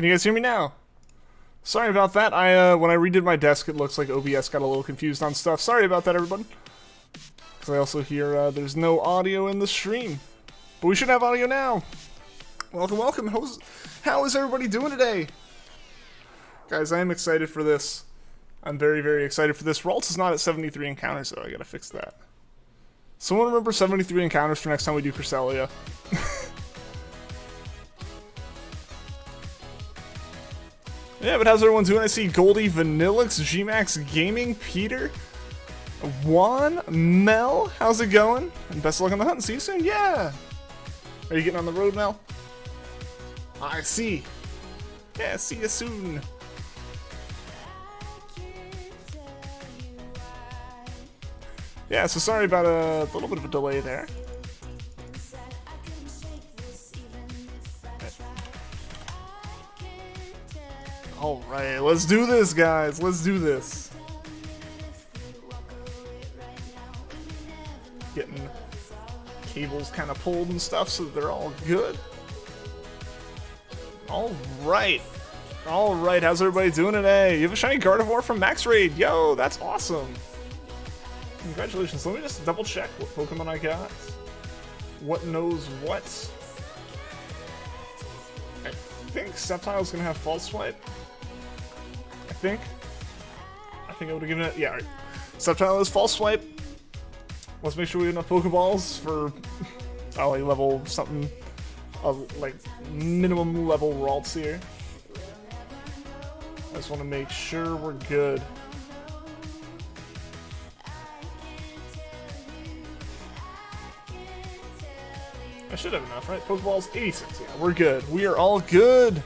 Can you guys hear me now? Sorry about that. When I redid my desk, it looks like OBS got a little confused on stuff. Sorry about that, everybody. Because I also hear there's no audio in the stream. But we should have audio now. Welcome, welcome. How is everybody doing today? Guys, I am excited for this. I'm very, very excited for this. RALTS is not at 73 encounters, though. I gotta fix that. Someone remember 73 encounters for next time we do Cresselia. Yeah, but how's everyone doing? I see Goldie, Vanillix, Gmax Gaming, Peter, Juan, Mel. How's it going? And best of luck on the hunt. See you soon. Yeah. Are you getting on the road, Mel? I see. Yeah, see you soon. Yeah, so sorry about a little bit of a delay there. Alright, let's do this, guys. Let's do this. Getting cables kind of pulled and stuff so that they're all good. Alright. Alright, how's everybody doing today? You have a shiny Gardevoir from Max Raid. Yo, that's awesome. Congratulations. Let me just double check what Pokemon I got. What knows what? I think Sceptile's gonna have False Swipe. I think I would have given it. Yeah, right. Sapphire is False Swipe. Let's make sure we have enough Pokeballs for probably level something of like minimum level RALTS here. I just want to make sure we're good. I should have enough, right? Pokeballs 86. Yeah, we're good. We are all good.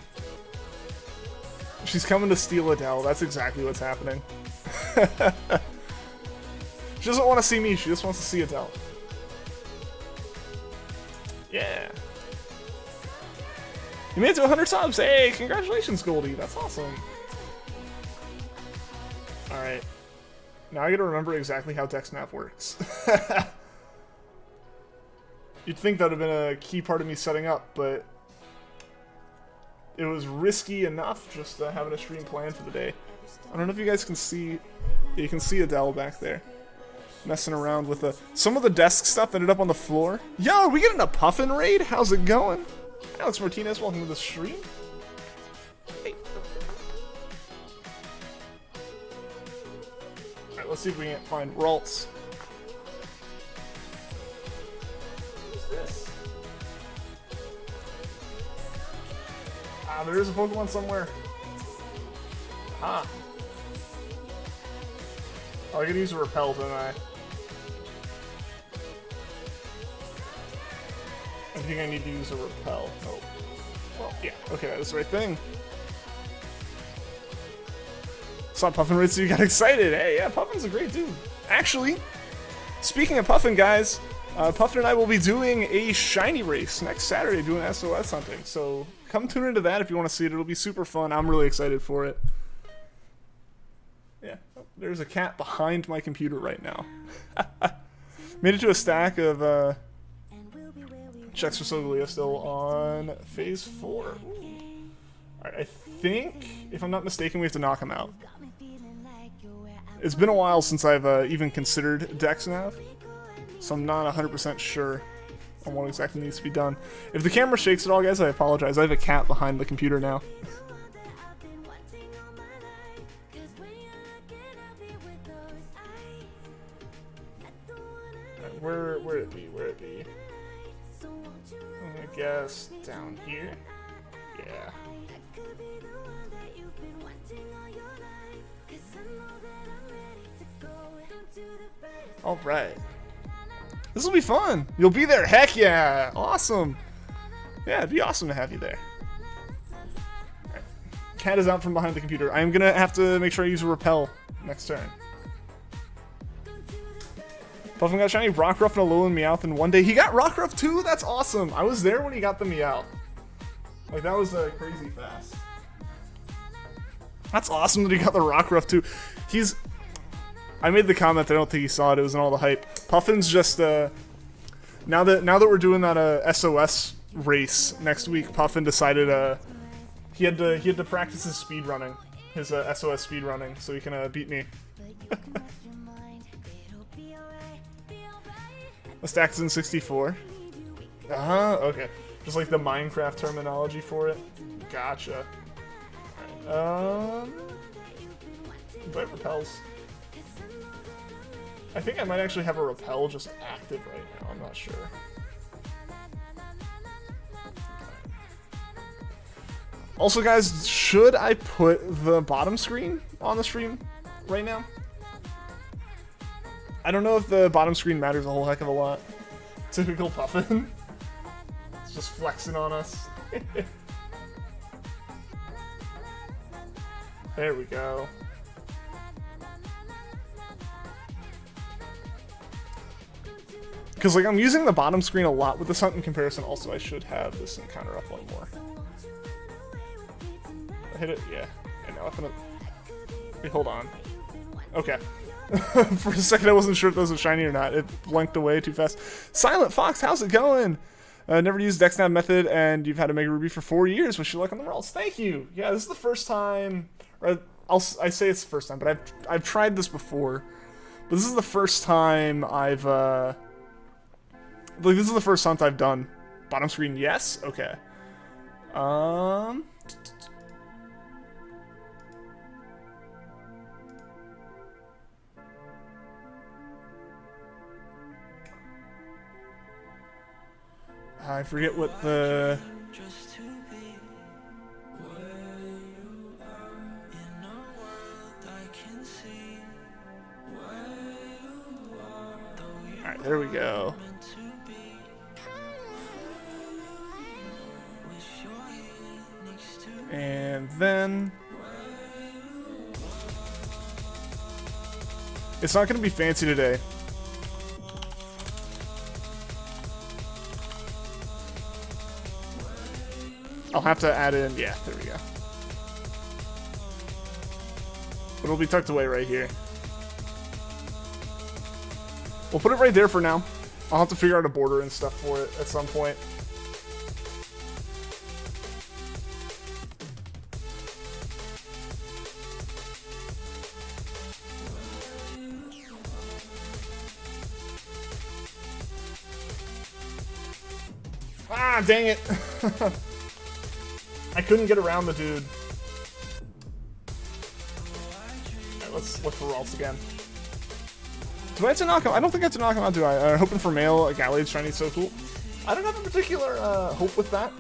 She's coming to steal Adele. That's exactly what's happening. She doesn't want to see me. She just wants to see Adele. Yeah. You made it to 100 subs. Hey, congratulations, Goldie. That's awesome. Alright. Now I gotta remember exactly how DEXNAV works. You'd think that would have been a key part of me setting up, but it was risky enough just having a stream planned for the day. I don't know if you guys can see. You can see Adele back there messing around with some of the desk stuff ended up on the floor. Yo, are we getting a Puffin raid? How's it going? Alex Martinez, welcome to the stream. Hey. Alright, let's see if we can find RALTS. This. Ah, there is a Pokemon somewhere. Ah. Oh, I could use a repel, don't I? I think I need to use a repel. Oh. Well, yeah. Okay, that's the right thing. Saw Puffin right, so you got excited. Hey, yeah, Puffin's a great dude. Actually, speaking of Puffin, guys, Puffin and I will be doing a shiny race next Saturday, doing SOS hunting. So come tune into that if you want to see it. It'll be super fun. I'm really excited for it. Yeah, oh, there's a cat behind my computer right now. Made it to a stack of checks for Solgaleo still on phase 4. Alright, I think, if I'm not mistaken, we have to knock him out. It's been a while since I've even considered DEXNAV. So I'm not 100% sure on what exactly needs to be done. If the camera shakes at all, guys, I apologize. I have a cat behind the computer now. Where'd it be? Where'd it be? I guess down here? Yeah. Alright. This will be fun. You'll be there. Heck yeah. Awesome. Yeah, it'd be awesome to have you there. Right. Cat is out from behind the computer. I'm going to have to make sure I use a repel next turn. Puffin got shiny Rockruff and a Alolan Meowth in one day. He got Rockruff too? That's awesome. I was there when he got the Meowth. Like, that was crazy fast. That's awesome that he got the Rockruff too. I made the comment that I don't think he saw it. It was in all the hype. Puffin's just now that we're doing that SOS race next week, Puffin decided He had to practice his speed running, his SOS speed running, so he can beat me. The stack's in 64. Okay. Just like the Minecraft terminology for it. Gotcha. Alright, do I have repels? I think I might actually have a repel just active right now, I'm not sure. Also guys, should I put the bottom screen on the stream right now? I don't know if the bottom screen matters a whole heck of a lot. Typical Puffin. It's just flexing on us. There we go. Because like I'm using the bottom screen a lot with this hunt in comparison. Also, I should have this encounter up one more. I hit it, yeah. And now I'm gonna. Wait, hold on. Okay. For a second, I wasn't sure if that was a shiny or not. It blinked away too fast. Silent Fox, how's it going? Never used DEXNAV method, and you've had a Mega Ruby for 4 years. Wish you luck on the RALTS. Thank you. Yeah, this is the first time. Or I say it's the first time, but I've tried this before. But this is the first time I've like this is the first hunt I've done. Bottom screen, yes. Okay. I forget what the... Alright, there we go. And then... It's not going to be fancy today. I'll have to add in, yeah, there we go. But it'll be tucked away right here. We'll put it right there for now. I'll have to figure out a border and stuff for it at some point. Ah, dang it! I couldn't get around the dude. Alright, let's look for RALTS again. Do I have to knock him? I don't think I have to knock him out, do I? Hoping for male, Gallade shiny is so cool. I don't have a particular hope with that.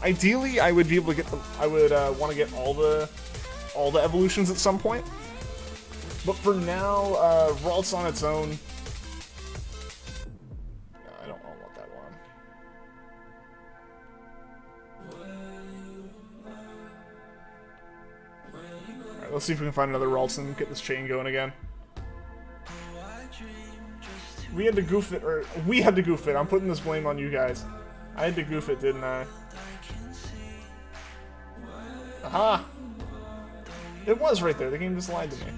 Ideally, I would be able to get them. I would want to get all the evolutions at some point. But for now, RALTS on its own. I don't want that one. Alright, let's see if we can find another RALTS and get this chain going again. We had to goof it, or we had to goof it. I'm putting this blame on you guys. I had to goof it, didn't I? Aha! It was right there. The game just lied to me.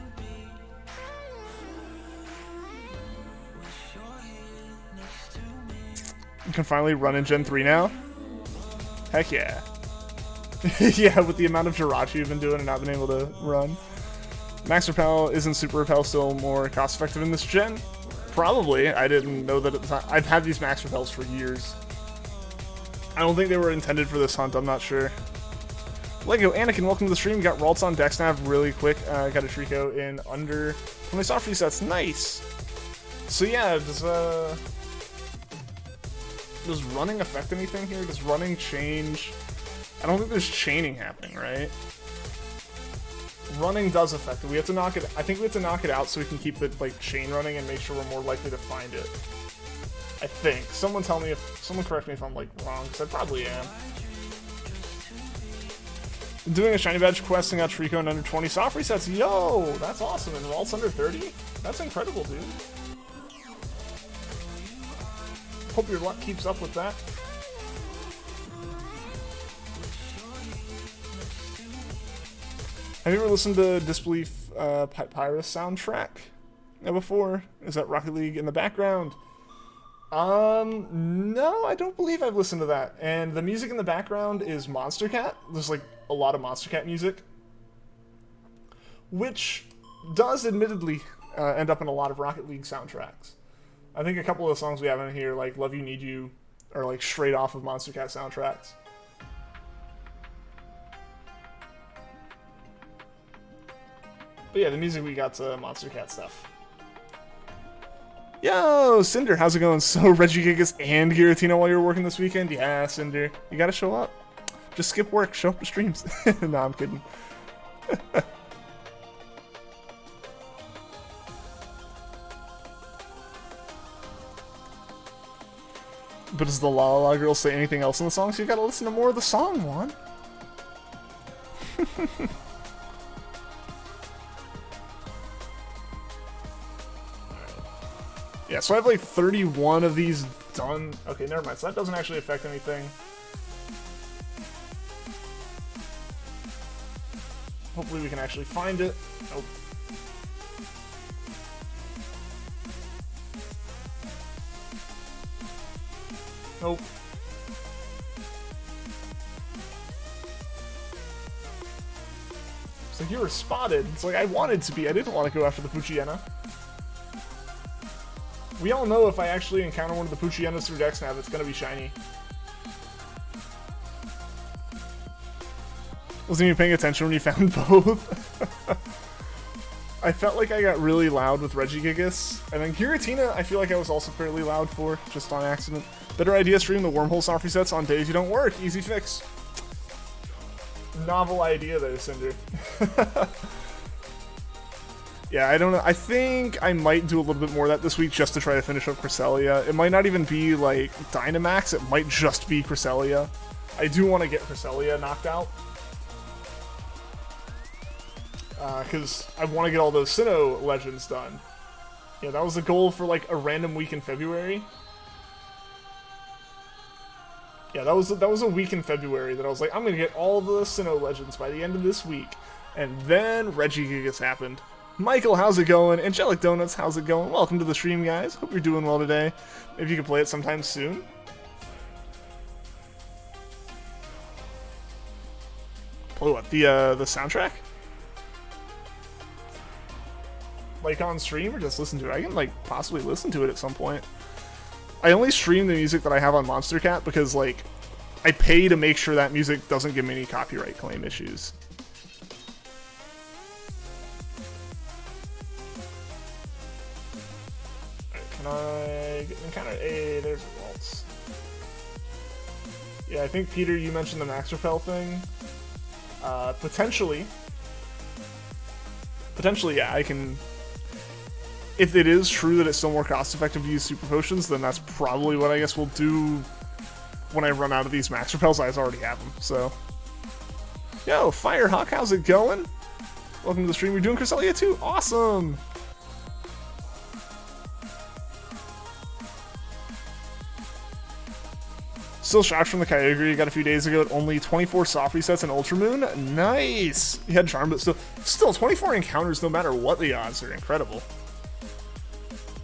You can finally run in Gen 3 now? Heck yeah. Yeah, with the amount of Jirachi you've been doing and not been able to run. Max Repel isn't Super Repel still more cost effective in this gen? Probably. I didn't know that at the time. I've had these Max Repels for years. I don't think they were intended for this hunt. I'm not sure. Lego Anakin, welcome to the stream. Got RALTS on DEXNAV really quick. Got a Trico in under 20 soft resets. Nice. So yeah, does running affect anything here? Does running change? I don't think there's chaining happening, right? Running does affect it. We have to knock it. I think we have to knock it out so we can keep the chain running and make sure we're more likely to find it. I think. Someone correct me if I'm wrong, because I probably am. Doing a shiny badge quest and got Trico in under 20 soft resets. Yo, that's awesome. And RALTS under 30? That's incredible, dude. Hope your luck keeps up with that. Have you ever listened to Disbelief Papyrus soundtrack before? Is that Rocket League in the background? No, I don't believe I've listened to that. And the music in the background is Monster Cat. There's a lot of Monster Cat music, which does admittedly end up in a lot of Rocket League soundtracks. I think a couple of the songs we have in here, like Love You, Need You, are like straight off of Monster Cat soundtracks. But yeah, the music we got to Monster Cat stuff. Yo, Cinder, how's it going? So, Regigigas and Giratina while you're working this weekend? Yeah, Cinder, you gotta show up. Just skip work, show up to streams. No, I'm kidding. But does the La La La girl say anything else in the song? So you gotta listen to more of the song, Juan. Yeah, so I have like 31 of these done. Okay, never mind. So that doesn't actually affect anything. Hopefully we can actually find it. Nope. Nope. It's like you were spotted. It's like I wanted to be. I didn't want to go after the Poochyena. We all know if I actually encounter one of the Poochyenas through DEXNAV, it's gonna be shiny. Wasn't even paying attention when you found both. I felt like I got really loud with Regigigas, and then Giratina I feel like I was also fairly loud for, just on accident. Better idea, stream the wormhole soft resets on days you don't work. Easy fix. Novel idea there, Cinder. Yeah, I don't know. I think I might do a little bit more of that this week just to try to finish up Cresselia. It might not even be like Dynamax, it might just be Cresselia. I do want to get Cresselia knocked out. Because I want to get all those Sinnoh legends done. Yeah, that was the goal for like a random week in February. Yeah, that was a week in February that I was like, I'm going to get all the Sinnoh legends by the end of this week. And then Regigigas happened. Michael, how's it going? Angelic Donuts, how's it going? Welcome to the stream, guys. Hope you're doing well today. Maybe you can play it sometime soon. Play what? The soundtrack? Like on stream or just listen to it? I can like possibly listen to it at some point. I only stream the music that I have on Monster Cat because like I pay to make sure that music doesn't give me any copyright claim issues. Alright, can I get an encounter? Hey, there's RALTS. Yeah, I think Peter, you mentioned the Max Repel thing. Potentially, yeah, I can. If it is true that it's still more cost-effective to use Super Potions, then that's probably what I guess we'll do when I run out of these Max Repels. I already have them, so. Yo, Firehawk, how's it going? Welcome to the stream. You're doing Cresselia too? Awesome! Still shocked from the Kyogre you got a few days ago at only 24 soft resets in Ultra Moon. Nice! You had Charm, but still 24 encounters no matter what the odds are. Incredible.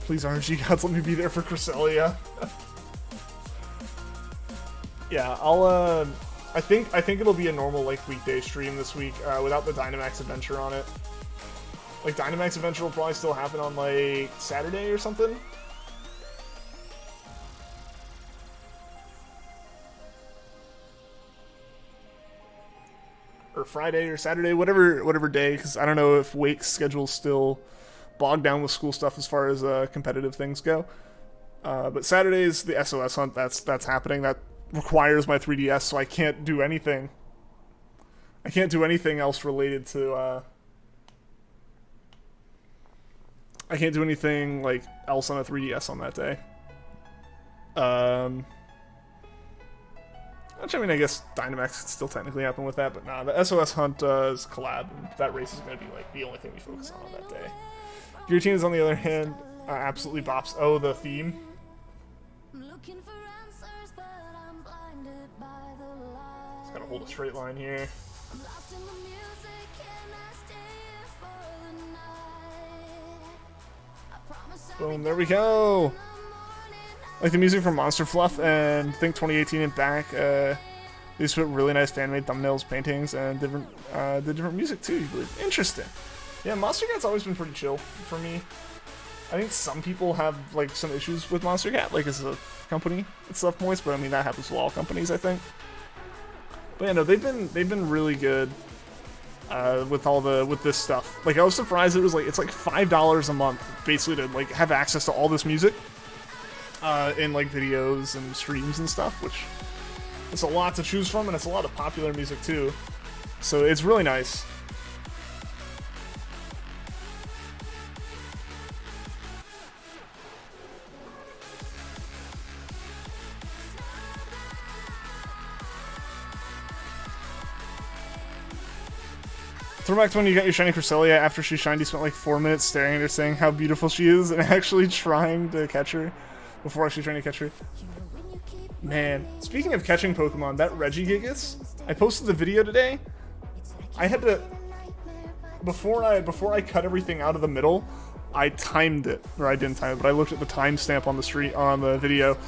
Please, RNG gods, let me be there for Cresselia. Yeah, I'll, I think it'll be a normal, like, weekday stream this week, without the Dynamax Adventure on it. Like, Dynamax Adventure will probably still happen on, like, Saturday or something. Or Friday or Saturday, whatever day, because I don't know if Wake's schedule's still bogged down with school stuff as far as competitive things go. But Saturday's the SOS hunt that's happening. That requires my 3DS, so I can't do anything. I can't do anything else related to. I can't do anything like else on a 3DS on that day. Which, I mean, I guess Dynamax could still technically happen with that, but nah, the SOS hunt is collab, and that race is going to be like the only thing we focus on that day. Giratina's, on the other hand, absolutely bops. Oh, the theme. Just gotta hold a straight line here. Boom, there we go! Like the music from Monster Fluff and Think 2018 and back, They just put really nice fan-made thumbnails, paintings, and different the different music too. You believe? Interesting. Yeah, Monster Cat's always been pretty chill for me. I think some people have like some issues with Monster Cat, like as a company and stuff, moist. But I mean that happens with all companies, I think. But yeah, no, they've been really good with this stuff. Like I was surprised it was like it's like $5 a month basically to like have access to all this music in like videos and streams and stuff, which it's a lot to choose from, and it's a lot of popular music too. So it's really nice. Throwback to when you got your shiny Cresselia. After she shined, you spent like 4 minutes staring at her, saying how beautiful she is, and actually trying to catch her before actually trying to catch her. Man, speaking of catching Pokemon, that Regigigas, I posted the video today. I had to before I cut everything out of the middle, I timed it, or I didn't time it, but I looked at the timestamp on the video.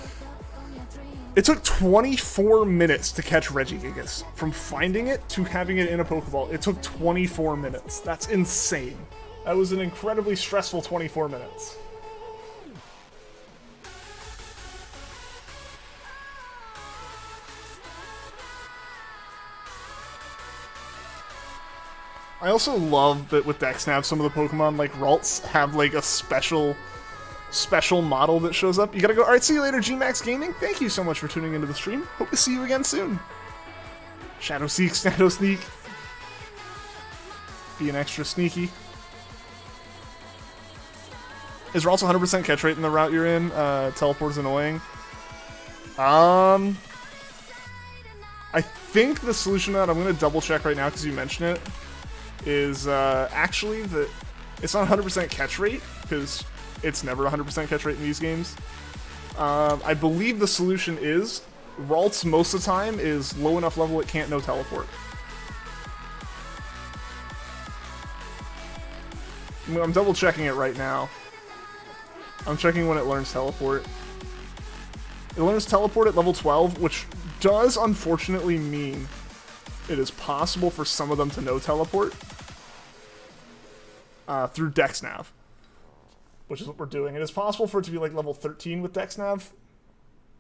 It took 24 minutes to catch Regigigas. From finding it to having it in a Pokeball, it took 24 minutes. That's insane. That was an incredibly stressful 24 minutes. I also love that with DexNav, some of the Pokemon, like RALTS, have like a special model that shows up. You gotta go, alright, see you later, Gmax Gaming. Thank you so much for tuning into the stream. Hope to see you again soon. Shadow Sneak. Being extra sneaky. Is RALTS 100% catch rate in the route you're in? Teleport's annoying. I think the solution to that, I'm gonna double check right now because you mentioned it, is actually that it's not 100% catch rate, because it's never 100% catch rate in these games. I believe the solution is RALTS most of the time is low enough level it can't no teleport. I'm double checking it right now. I'm checking when it learns teleport. It learns teleport at level 12, which does unfortunately mean it is possible for some of them to no teleport through DexNav, which is what we're doing. It is possible for it to be like level 13 with DexNav,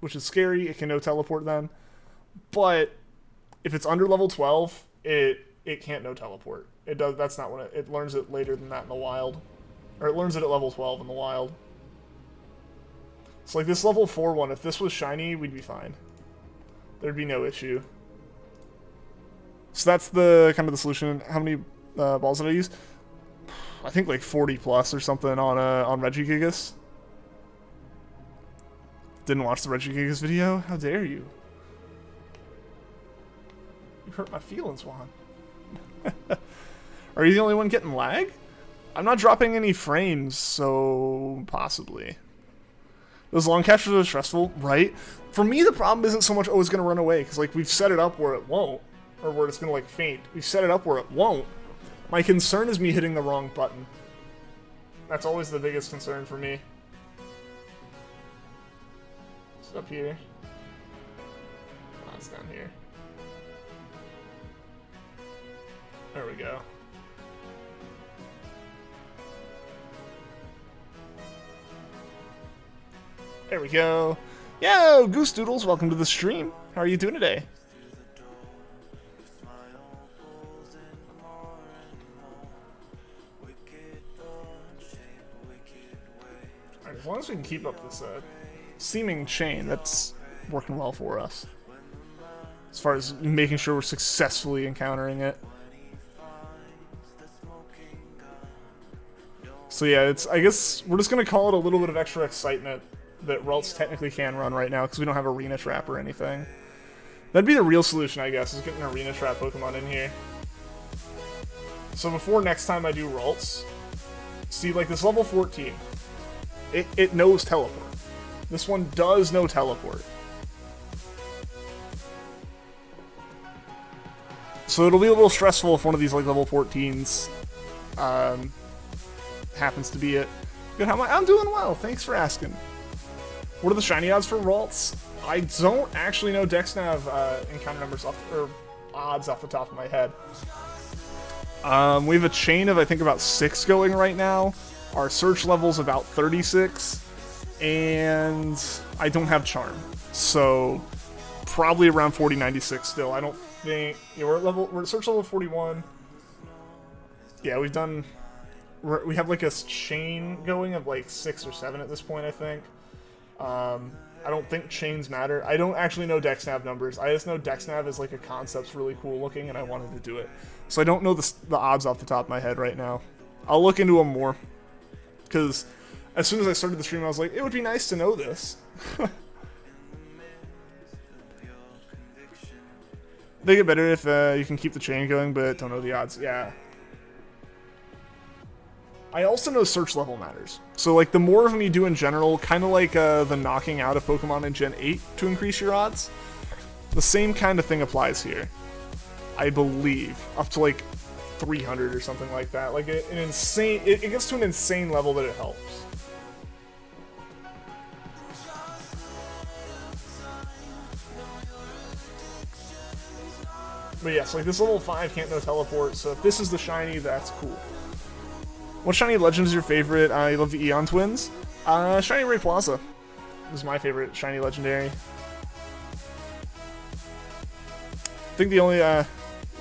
which is scary. It can no teleport then, but if it's under level 12, it can't no teleport. It does. That's not when it learns it later than that in the wild, or it learns it at level 12 in the wild. So like this level 4 one, if this was shiny, we'd be fine. There'd be no issue. So that's the kind of the solution. How many balls did I use? I think like 40 plus or something on Regigigas. Didn't watch the Regigigas video? How dare you? You hurt my feelings, Juan. Are you the only one getting lag? I'm not dropping any frames, so possibly. Those long captures are stressful, right? For me, the problem isn't so much, oh, it's going to run away, because like we've set it up where it won't, or where it's going to like faint. We've set it up where it won't. My concern is me hitting the wrong button. That's always the biggest concern for me. It's up here. Oh, it's down here. There we go. There we go. Yo, Goose Doodles, welcome to the stream. How are you doing today? Alright, as long as we can keep up this seeming chain, that's working well for us. As far as making sure we're successfully encountering it. So yeah, I guess we're just gonna call it a little bit of extra excitement that RALTS technically can run right now because we don't have Arena Trap or anything. That'd be the real solution, I guess, is getting an Arena Trap Pokemon in here. So before next time I do RALTS, see, like this level 14, it knows teleport. This one does know teleport. So it'll be a little stressful if one of these like level 14s happens to be it. Good, how am I? I'm doing well, thanks for asking. What are the shiny odds for RALTS? I don't actually know DexNav encounter numbers or odds off the top of my head. We have a chain of, I think, about 6 going right now. Our search level's about 36. And I don't have charm. So probably around 4096 still. I don't think... Yeah, we're at search level 41. Yeah, we have like a chain going of like 6 or 7 at this point, I think. I don't think chains matter. I don't actually know DexNav numbers. I just know DexNav is like a concept's really cool looking, and I wanted to do it. So I don't know the odds off the top of my head right now. I'll look into them more. Because as soon as I started the stream, I was like, it would be nice to know this. They get better if you can keep the chain going, but don't know the odds. Yeah. I also know search level matters. So, like, the more of them you do in general, kind of like the knocking out of Pokemon in Gen 8 to increase your odds, the same kind of thing applies here. I believe. Up to, like, 300 or something like that. Like, an insane... It gets to an insane level that it helps. But yes, like, this level 5 can't no teleport, so if this is the shiny, that's cool. What shiny legend is your favorite? I love the Eon Twins. Shiny Rayquaza is my favorite shiny legendary. I think the only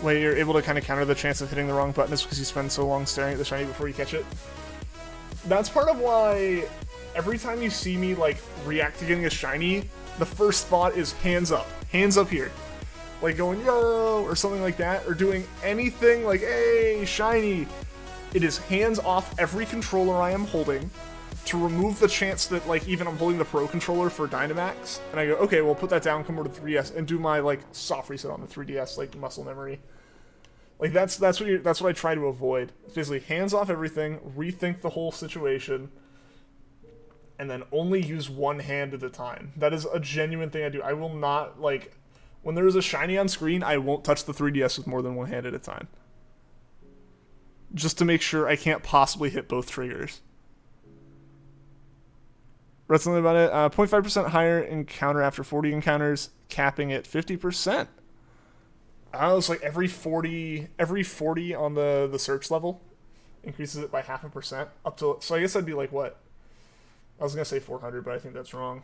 way you're able to kind of counter the chance of hitting the wrong button is because you spend so long staring at the shiny before you catch it. That's part of why every time you see me, like, react to getting a shiny, the first thought is hands up. Hands up here. Like going, yo, or something like that, or doing anything like, hey, shiny. It is hands off every controller I am holding to remove the chance that, like, even I'm holding the Pro controller for Dynamax, and I go, okay, well, put that down, come over to 3DS, and do my, like, soft reset on the 3DS, like, muscle memory. Like, that's what I try to avoid. It's basically hands off everything, rethink the whole situation, and then only use one hand at a time. That is a genuine thing I do. I will not, like, when there is a shiny on screen, I won't touch the 3DS with more than one hand at a time. Just to make sure I can't possibly hit both triggers. Read something about it. 0.5% higher encounter after 40 encounters, capping at 50%. I was like every 40 on the search level increases it by 0.5% up to. So I guess that'd be like what? I was gonna say 400, but I think that's wrong.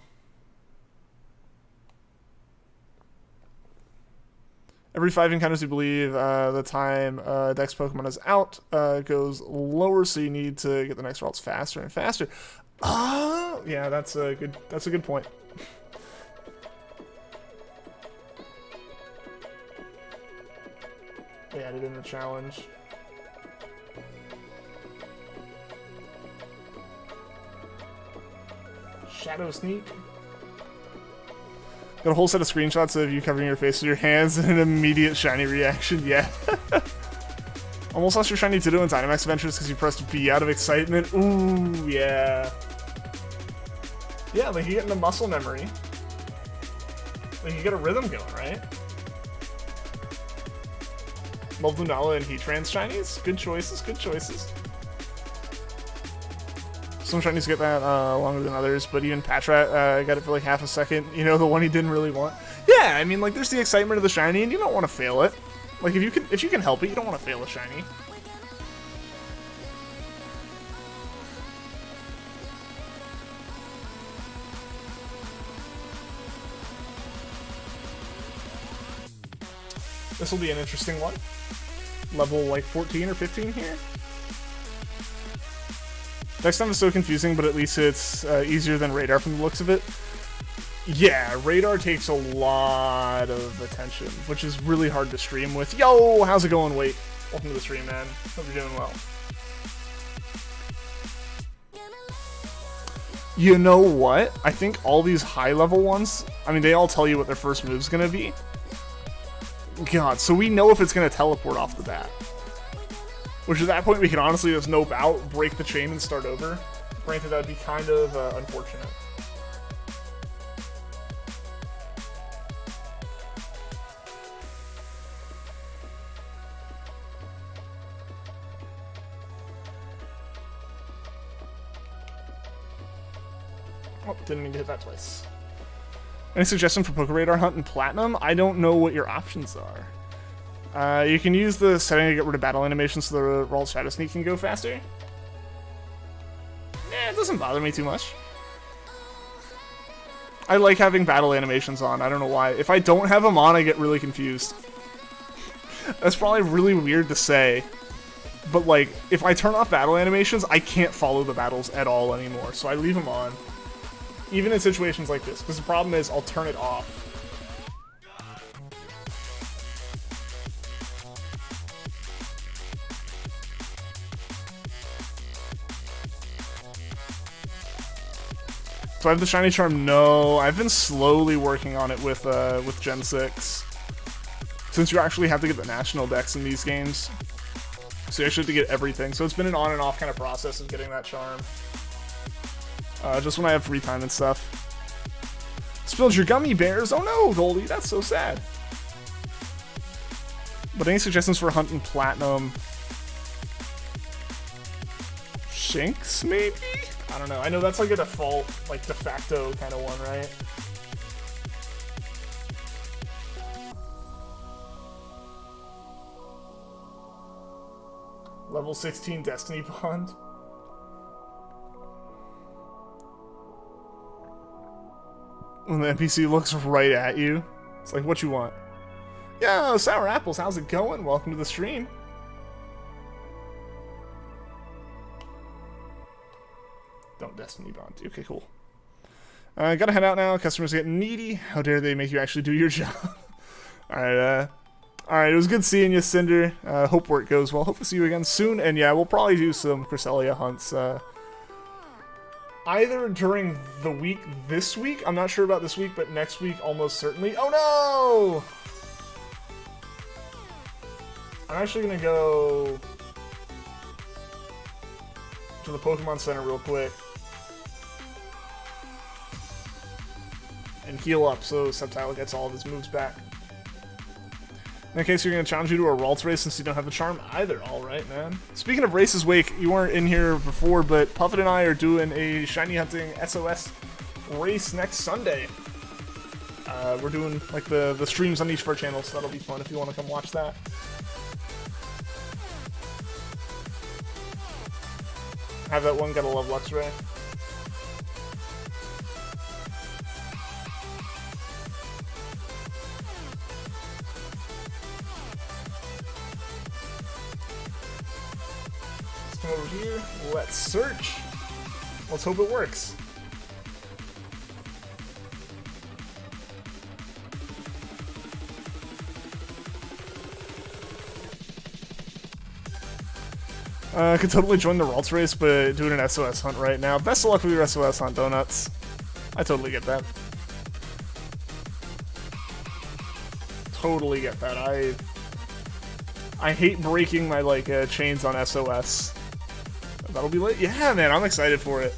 Every 5 encounters, you believe the time Dex Pokemon is out goes lower, so you need to get the next RALTS faster and faster. Yeah, that's a good point. They added in the challenge. Shadow Sneak. Got a whole set of screenshots of you covering your face with your hands and an immediate shiny reaction. Yeah. Almost lost your shiny Ditto in Dynamax Adventures because you pressed B out of excitement. Ooh, yeah. Yeah, like you get into muscle memory. Like you get a rhythm going, right? Love Lunala and Heatrans shinies. Good choices, good choices. Some shinies get that longer than others, but even Patrat got it for like half a second. You know, the one he didn't really want. Yeah, I mean, like, there's the excitement of the shiny, and you don't want to fail it. Like, if you can help it, you don't want to fail a shiny. This will be an interesting one. Level, like, 14 or 15 here. DexNav is so confusing, but at least it's easier than Radar from the looks of it. Yeah, Radar takes a lot of attention, which is really hard to stream with. Yo, how's it going? Wait, welcome to the stream, man. Hope you're doing well. You know what? I think all these high-level ones, I mean, they all tell you what their first move's gonna be. God, so we know if it's gonna teleport off the bat. Which at that point we can honestly just nope out, break the chain, and start over. Granted, that would be kind of unfortunate. Oh, didn't mean to hit that twice. Any suggestion for Poke Radar Hunt and Platinum? I don't know what your options are. You can use the setting to get rid of battle animations so the RALTS Shadow Sneak can go faster. It doesn't bother me too much. I like having battle animations on, I don't know why. If I don't have them on, I get really confused. That's probably really weird to say. But like, if I turn off battle animations, I can't follow the battles at all anymore. So I leave them on. Even in situations like this. Because the problem is, I'll turn it off. So I have the Shiny Charm? No. I've been slowly working on it with Gen 6. Since you actually have to get the National Dex in these games. So you actually have to get everything. So it's been an on and off kind of process of getting that charm. Just when I have free time and stuff. Spilled your gummy bears? Oh no, Goldie, that's so sad. But any suggestions for Hunt and Platinum? Shinx, maybe? I don't know. I know that's like a default, like de facto kind of one, right? Level 16 Destiny Bond. When the NPC looks right at you, it's like, what you want? Yo, Sour Apples, how's it going? Welcome to the stream. Don't Destiny Bond. Okay, cool. Gotta head out now. Customers get needy. How dare they make you actually do your job? Alright, Alright, it was good seeing you, Cinder. Hope work goes well. Hope to see you again soon. And yeah, we'll probably do some Cresselia hunts either during the week this week. I'm not sure about this week, but next week almost certainly. Oh no! I'm actually gonna go to the Pokemon Center real quick and heal up so Sceptile gets all of his moves back. In that case, you're going to challenge you to a RALTS race since you don't have the charm either. Alright, man. Speaking of races, Wake, you weren't in here before, but Puffet and I are doing a shiny hunting SOS race next Sunday. We're doing like the streams on each of our channels, so that'll be fun if you want to come watch that. Have that one, gotta love Luxray. Let's come over here, let's search. Let's hope it works. Could totally join the RALTS race, but doing an SOS hunt right now. Best of luck with your SOS hunt, Donuts. I totally get that. Totally get that. I hate breaking my like chains on SOS. That'll be late. Yeah, man, I'm excited for it.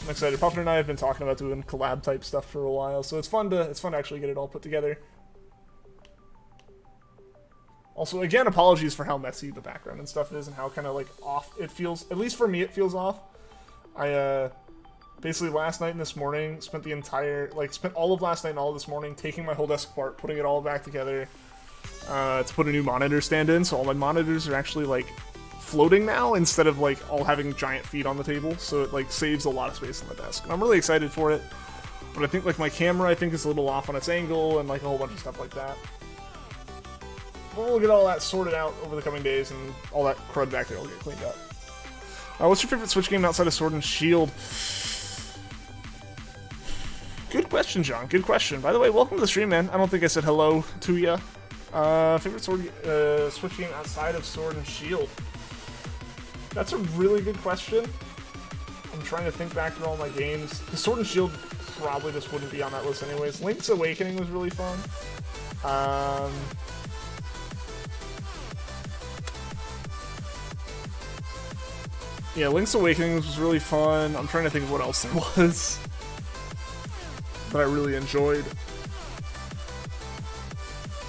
I'm excited. Puffin and I have been talking about doing collab type stuff for a while, so it's fun to actually get it all put together. Also, again, apologies for how messy the background and stuff is and how kind of, like, off it feels. At least for me, it feels off. I, basically last night and this morning spent all of last night and all of this morning taking my whole desk apart, putting it all back together to put a new monitor stand in. So all my monitors are actually, like, floating now instead of, like, all having giant feet on the table. So it, like, saves a lot of space on the desk. And I'm really excited for it. But I think, like, my camera, I think, is a little off on its angle and, like, a whole bunch of stuff like that. We'll get all that sorted out over the coming days, and all that crud back there will get cleaned up. What's your favorite Switch game outside of Sword and Shield? Good question, John. Good question. By the way, welcome to the stream, man. I don't think I said hello to ya. Favorite Switch game outside of Sword and Shield? That's a really good question. I'm trying to think back through all my games. The Sword and Shield probably just wouldn't be on that list anyways. Link's Awakening was really fun. Yeah, Link's Awakening was really fun. I'm trying to think of what else there was that I really enjoyed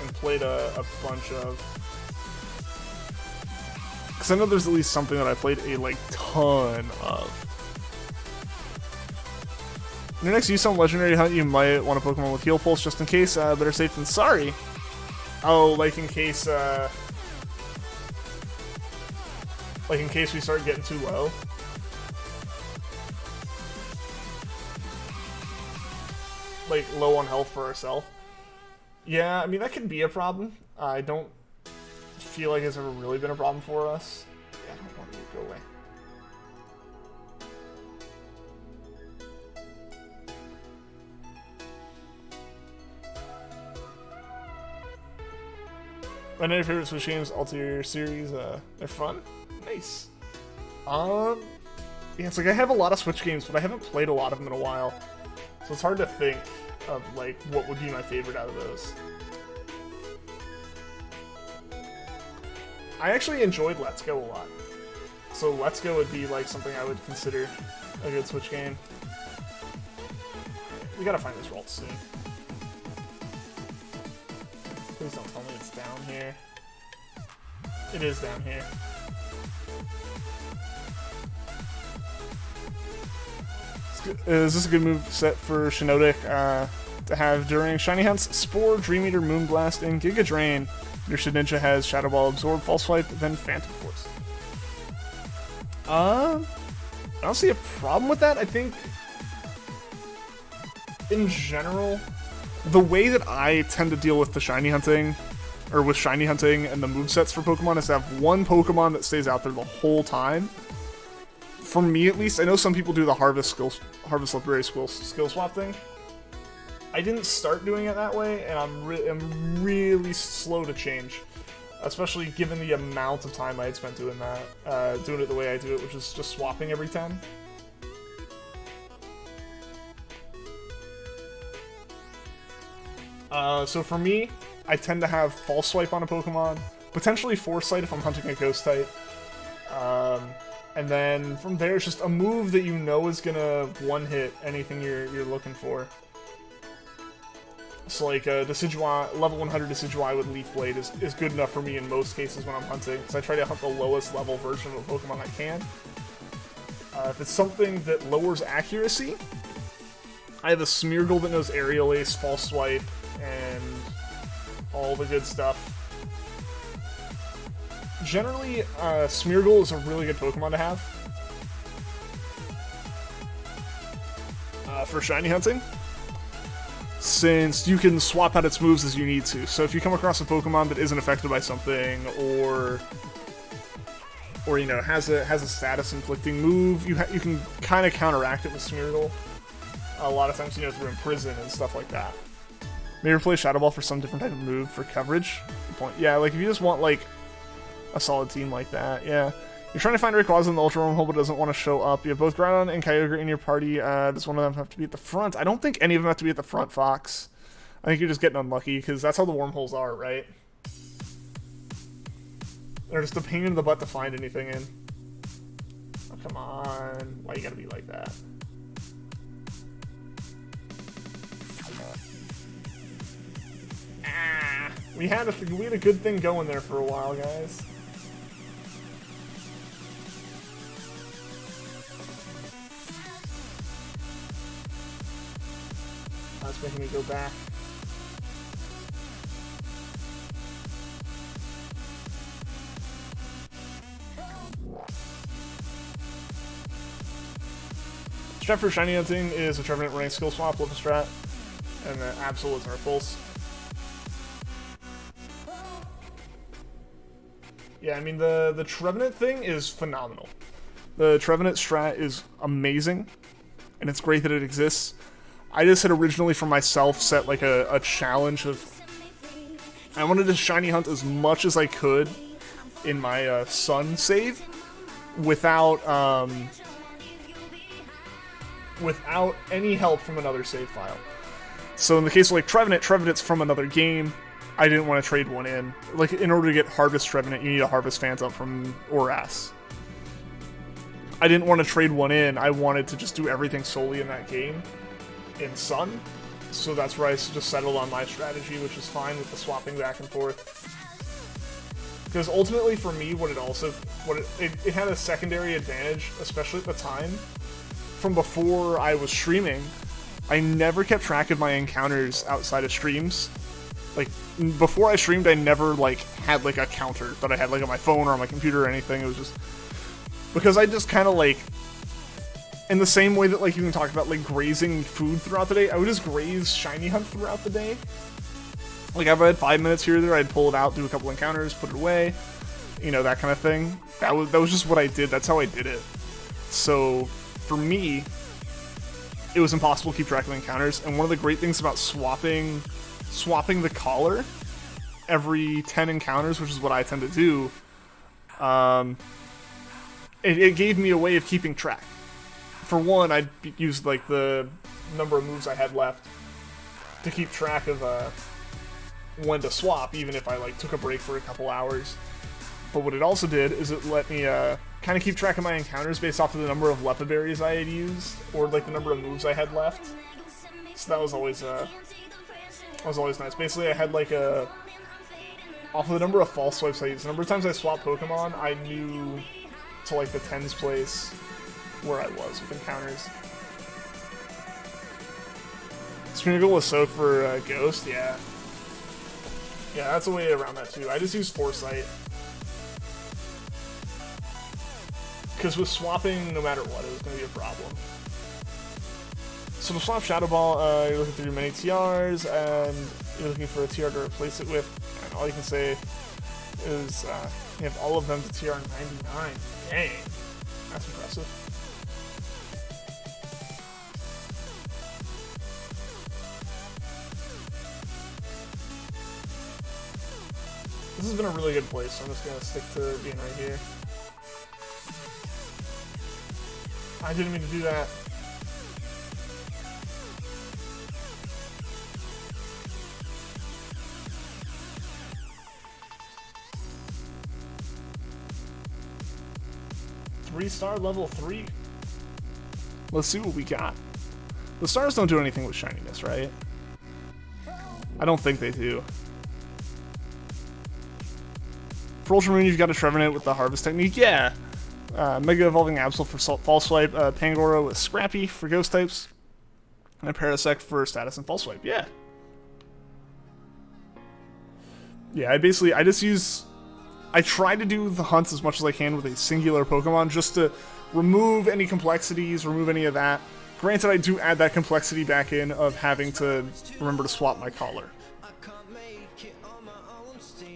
and played a bunch of. Because I know there's at least something that I played a, like, ton of. In your next use on Legendary Hunt, you might want a Pokemon with Heal Pulse just in case. Better safe than sorry. Oh, like in case we start getting too low. Like, low on health for ourselves. Yeah, I mean, that can be a problem. I don't feel like it's ever really been a problem for us. Yeah, I don't want to go away. My new favorite Switch games, Altair series, they're fun. Nice. Yeah, it's like I have a lot of Switch games, but I haven't played a lot of them in a while. So it's hard to think of, like, what would be my favorite out of those. I actually enjoyed Let's Go a lot. So Let's Go would be, like, something I would consider a good Switch game. We gotta find this RALTS soon. Please don't tell me it's down here. It is down here. Is this a good move set for Shiinotic to have during Shiny Hunts? Spore, Dream Eater, Moonblast, and Giga Drain. Your Shedinja has Shadow Ball, Absorb, False Swipe, then Phantom Force. I don't see a problem with that. I think, in general, the way that I tend to deal with the Shiny Hunting, or with Shiny Hunting and the movesets for Pokemon, is to have one Pokemon that stays out there the whole time. For me, at least, I know some people do the Harvest Library skill swap thing. I didn't start doing it that way, and I'm really slow to change, especially given the amount of time I had spent doing that, doing it the way I do it, which is just swapping every 10. So for me, I tend to have False Swipe on a Pokemon, potentially Foresight if I'm hunting a Ghost type. And then from there, it's just a move that you know is gonna one-hit anything you're looking for. So like Decidueye, level 100 Decidueye with Leaf Blade is good enough for me in most cases when I'm hunting, because I try to hunt the lowest level version of a Pokemon I can. If it's something that lowers accuracy, I have a Smeargle that knows Aerial Ace, False Swipe, and all the good stuff. Generally, Smeargle is a really good Pokemon to have for shiny hunting, since you can swap out its moves as you need to. So if you come across a Pokemon that isn't affected by something, or you know, has a status inflicting move, you can kind of counteract it with Smeargle. A lot of times, you know, through Imprison and stuff like that. Maybe play Shadow Ball for some different type of move for coverage. Good point. Yeah, like if you just want like a solid team like that, yeah. You're trying to find Rayquaza in the Ultra Wormhole, but doesn't want to show up. You have both Groudon and Kyogre in your party. Does one of them have to be at the front? I don't think any of them have to be at the front, Fox. I think you're just getting unlucky, because that's how the wormholes are, right? They're just a pain in the butt to find anything in. Oh, come on. Why you gotta be like that? Ah, we had a good thing going there for a while, guys. That's making me go back. Strat for shiny hunting is a Trevenant running skill swap with a strat, and the Absolutes are Pulse. Yeah, I mean, the Trevenant thing is phenomenal. The Trevenant strat is amazing, and it's great that it exists. I just had originally for myself set like a challenge of I wanted to shiny hunt as much as I could in my Sun save without any help from another save file. So in the case of like Trevenant's from another game. I didn't want to trade one in. Like, in order to get Harvest Trevenant, you need a Harvest Phantom from Oras. I didn't want to trade one in. I wanted to just do everything solely in that game in Sun. So that's where I just settled on my strategy, which is fine with the swapping back and forth. Because ultimately, for me, it had a secondary advantage, especially at the time, from before I was streaming, I never kept track of my encounters outside of streams. Like, before I streamed, I never, like, had, like, a counter that I had, like, on my phone or on my computer or anything. It was just... Because I just kind of, like... In the same way that, like, you can talk about, like, grazing food throughout the day, I would just graze shiny hunt throughout the day. Like, if I had 5 minutes here or there, I'd pull it out, do a couple encounters, put it away. You know, that kind of thing. That was just what I did. That's how I did it. So, for me, it was impossible to keep track of encounters. And one of the great things about swapping the collar every 10 encounters, which is what I tend to do, it gave me a way of keeping track. For one, I'd use, like, the number of moves I had left to keep track of when to swap, even if I, like, took a break for a couple hours. But what it also did is it let me kind of keep track of my encounters based off of the number of Lepa berries I had used, or, like, the number of moves I had left. So that was always nice. Basically, I had, like, off of the number of false swipes I used, the number of times I swapped Pokemon, I knew to, like, the tens place where I was with encounters. Spinagle was soaked for Ghost, yeah. Yeah, that's a way around that too. I just use Foresight. Because with swapping, no matter what, it was going to be a problem. So to swap Shadow Ball, you're looking through your many TRs, and you're looking for a TR to replace it with. And all you can say is you have all of them to TR 99. Dang, that's impressive. This has been a really good place, so I'm just going to stick to being right here. I didn't mean to do that. Three-star level 3. Let's see what we got. The stars don't do anything with shininess, right? I don't think they do. For Ultramoon, you've got a Trevenant with the Harvest technique. Yeah. Mega Evolving Absol for False Swipe. Pangoro with Scrappy for Ghost types. And a Parasect for Status and False Swipe. Yeah. Yeah, I try to do the hunts as much as I can with a singular Pokemon just to remove any complexities, remove any of that. Granted, I do add that complexity back in of having to remember to swap my collar.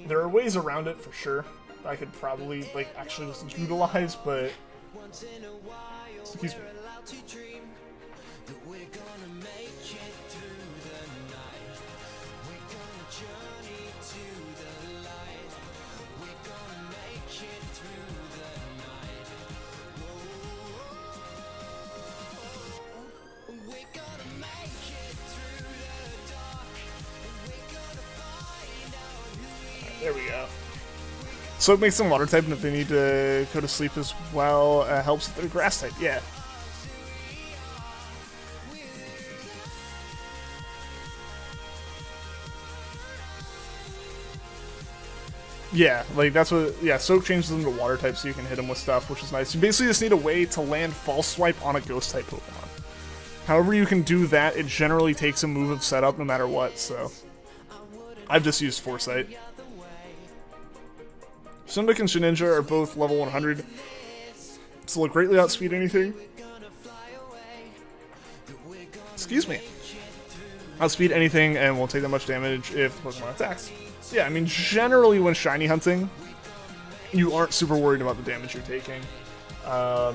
There are ways around it for sure. I could probably, like, actually just utilize, but... Excuse me. There we go. So it makes them water type, and if they need to go to sleep as well, helps if they're grass type. Yeah. Yeah, like that's what. Yeah, Soak changes them to water type, so you can hit them with stuff, which is nice. You basically just need a way to land False Swipe on a Ghost type Pokemon. However you can do that, it generally takes a move of setup no matter what. So I've just used Foresight. Shindeck and Shedinja are both level 100, so they'll greatly outspeed anything. Excuse me. Outspeed anything and won't take that much damage if the Pokemon attacks. Yeah, I mean, generally when shiny hunting, you aren't super worried about the damage you're taking. The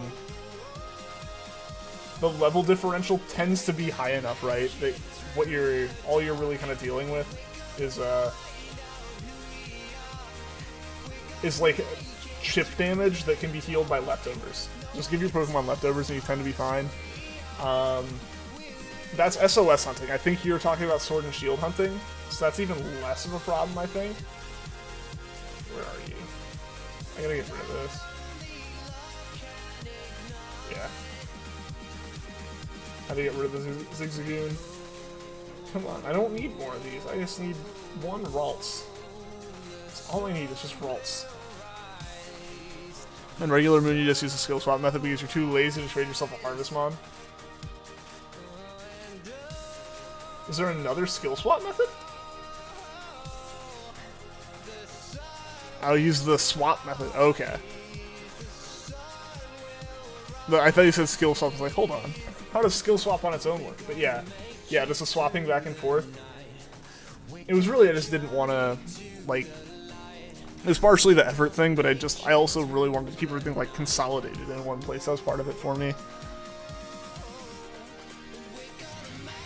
level differential tends to be high enough, right? That all you're really kind of dealing with is like chip damage that can be healed by leftovers. Just give your Pokemon leftovers and you tend to be fine. That's SOS hunting. I think you're talking about Sword and Shield hunting, so that's even less of a problem, I think. Where are you? I gotta get rid of this. Yeah. How to get rid of the Zigzagoon. Come on, I don't need more of these. I just need one RALTS. All I need is just RALTS. In regular Moon, you just use the skill swap method because you're too lazy to trade yourself a Harvest Mon. Is there another skill swap method? I'll use the swap method. Okay. But I thought you said skill swap. I was like, hold on. How does skill swap on its own work? But yeah. Yeah, just a swapping back and forth. It was really, I just didn't want to, like... It was partially the effort thing, but I also really wanted to keep everything, like, consolidated in one place. That was part of it for me.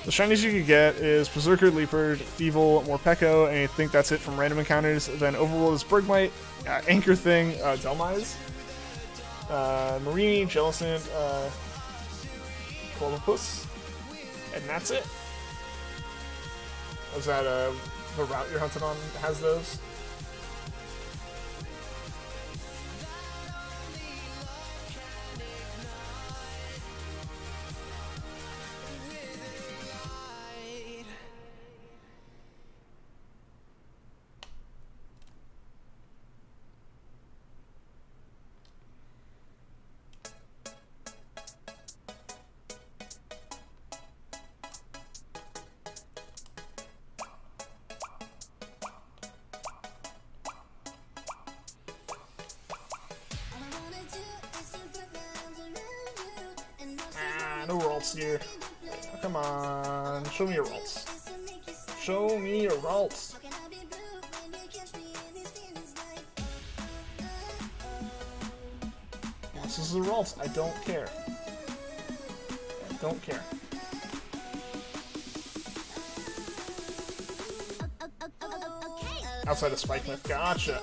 The shinies you could get is Berserker, Leopard, Evil, Morpeko, and I think that's it from random encounters. Then Overworld is Bergmite, Anchor Thing, Delmise, Marini, Jellicent, Clobbopus, and that's it. Was that the route you're hunting on has those? No RALTS here. Oh, come on, show me your RALTS. Show me your RALTS. This is the RALTS. I don't care. I don't care. Outside of Spike Myth. Gotcha.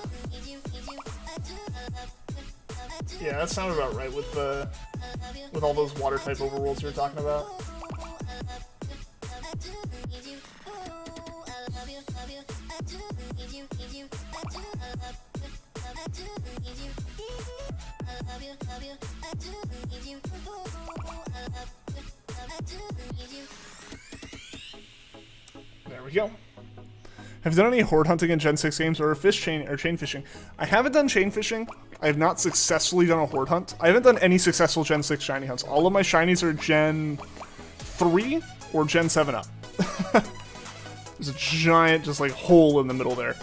Yeah, that sounded about right with all those water type overworlds you were talking about. There we go. Have you done any horde hunting in Gen 6 games or chain fishing? I haven't done chain fishing. I have not successfully done a horde hunt. I haven't done any successful Gen 6 shiny hunts. All of my shinies are Gen 3 or Gen 7 up. There's a giant just like hole in the middle there.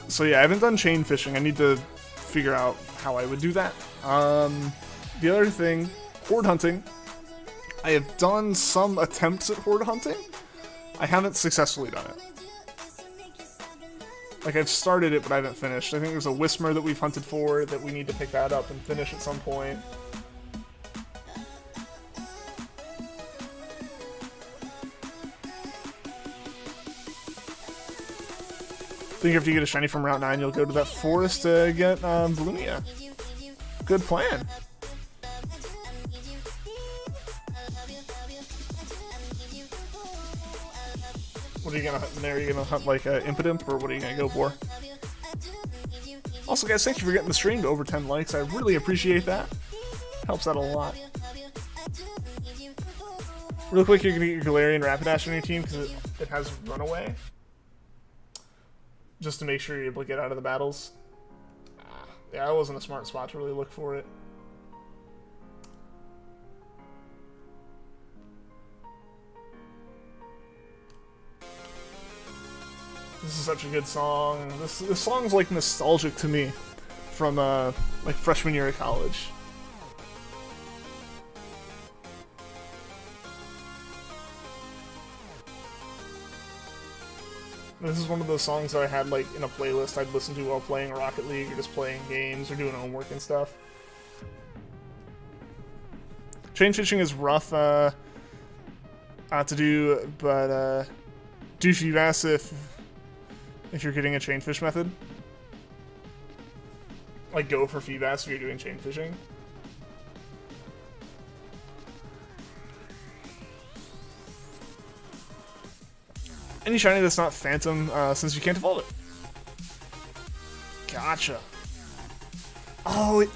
So yeah, I haven't done chain fishing. I need to figure out how I would do that. The other thing, horde hunting. I have done some attempts at horde hunting. I haven't successfully done it. Like, I've started it, but I haven't finished. I think there's a Whismer that we've hunted for that we need to pick that up and finish at some point. I think after you get a shiny from Route 9, you'll go to that forest to get Volumia. Good plan. What are you gonna hunt in there? Are you gonna hunt like Impidimp, or what are you gonna go for? Also, guys, thank you for getting the stream to over 10 likes. I really appreciate that. Helps out a lot. Real quick, you're gonna get your Galarian Rapidash on your team because it has Runaway. Just to make sure you're able to get out of the battles. Yeah, that wasn't a smart spot to really look for it. This is such a good song. This song's like nostalgic to me from like freshman year of college. This is one of those songs that I had like in a playlist I'd listen to while playing Rocket League or just playing games or doing homework and stuff. Chain fishing is rough to do, but do Feebas if you're getting a chain fish method. Like, go for Feebas if you're doing chain fishing. Any shiny that's not Phantom, since you can't evolve it. Gotcha. Oh,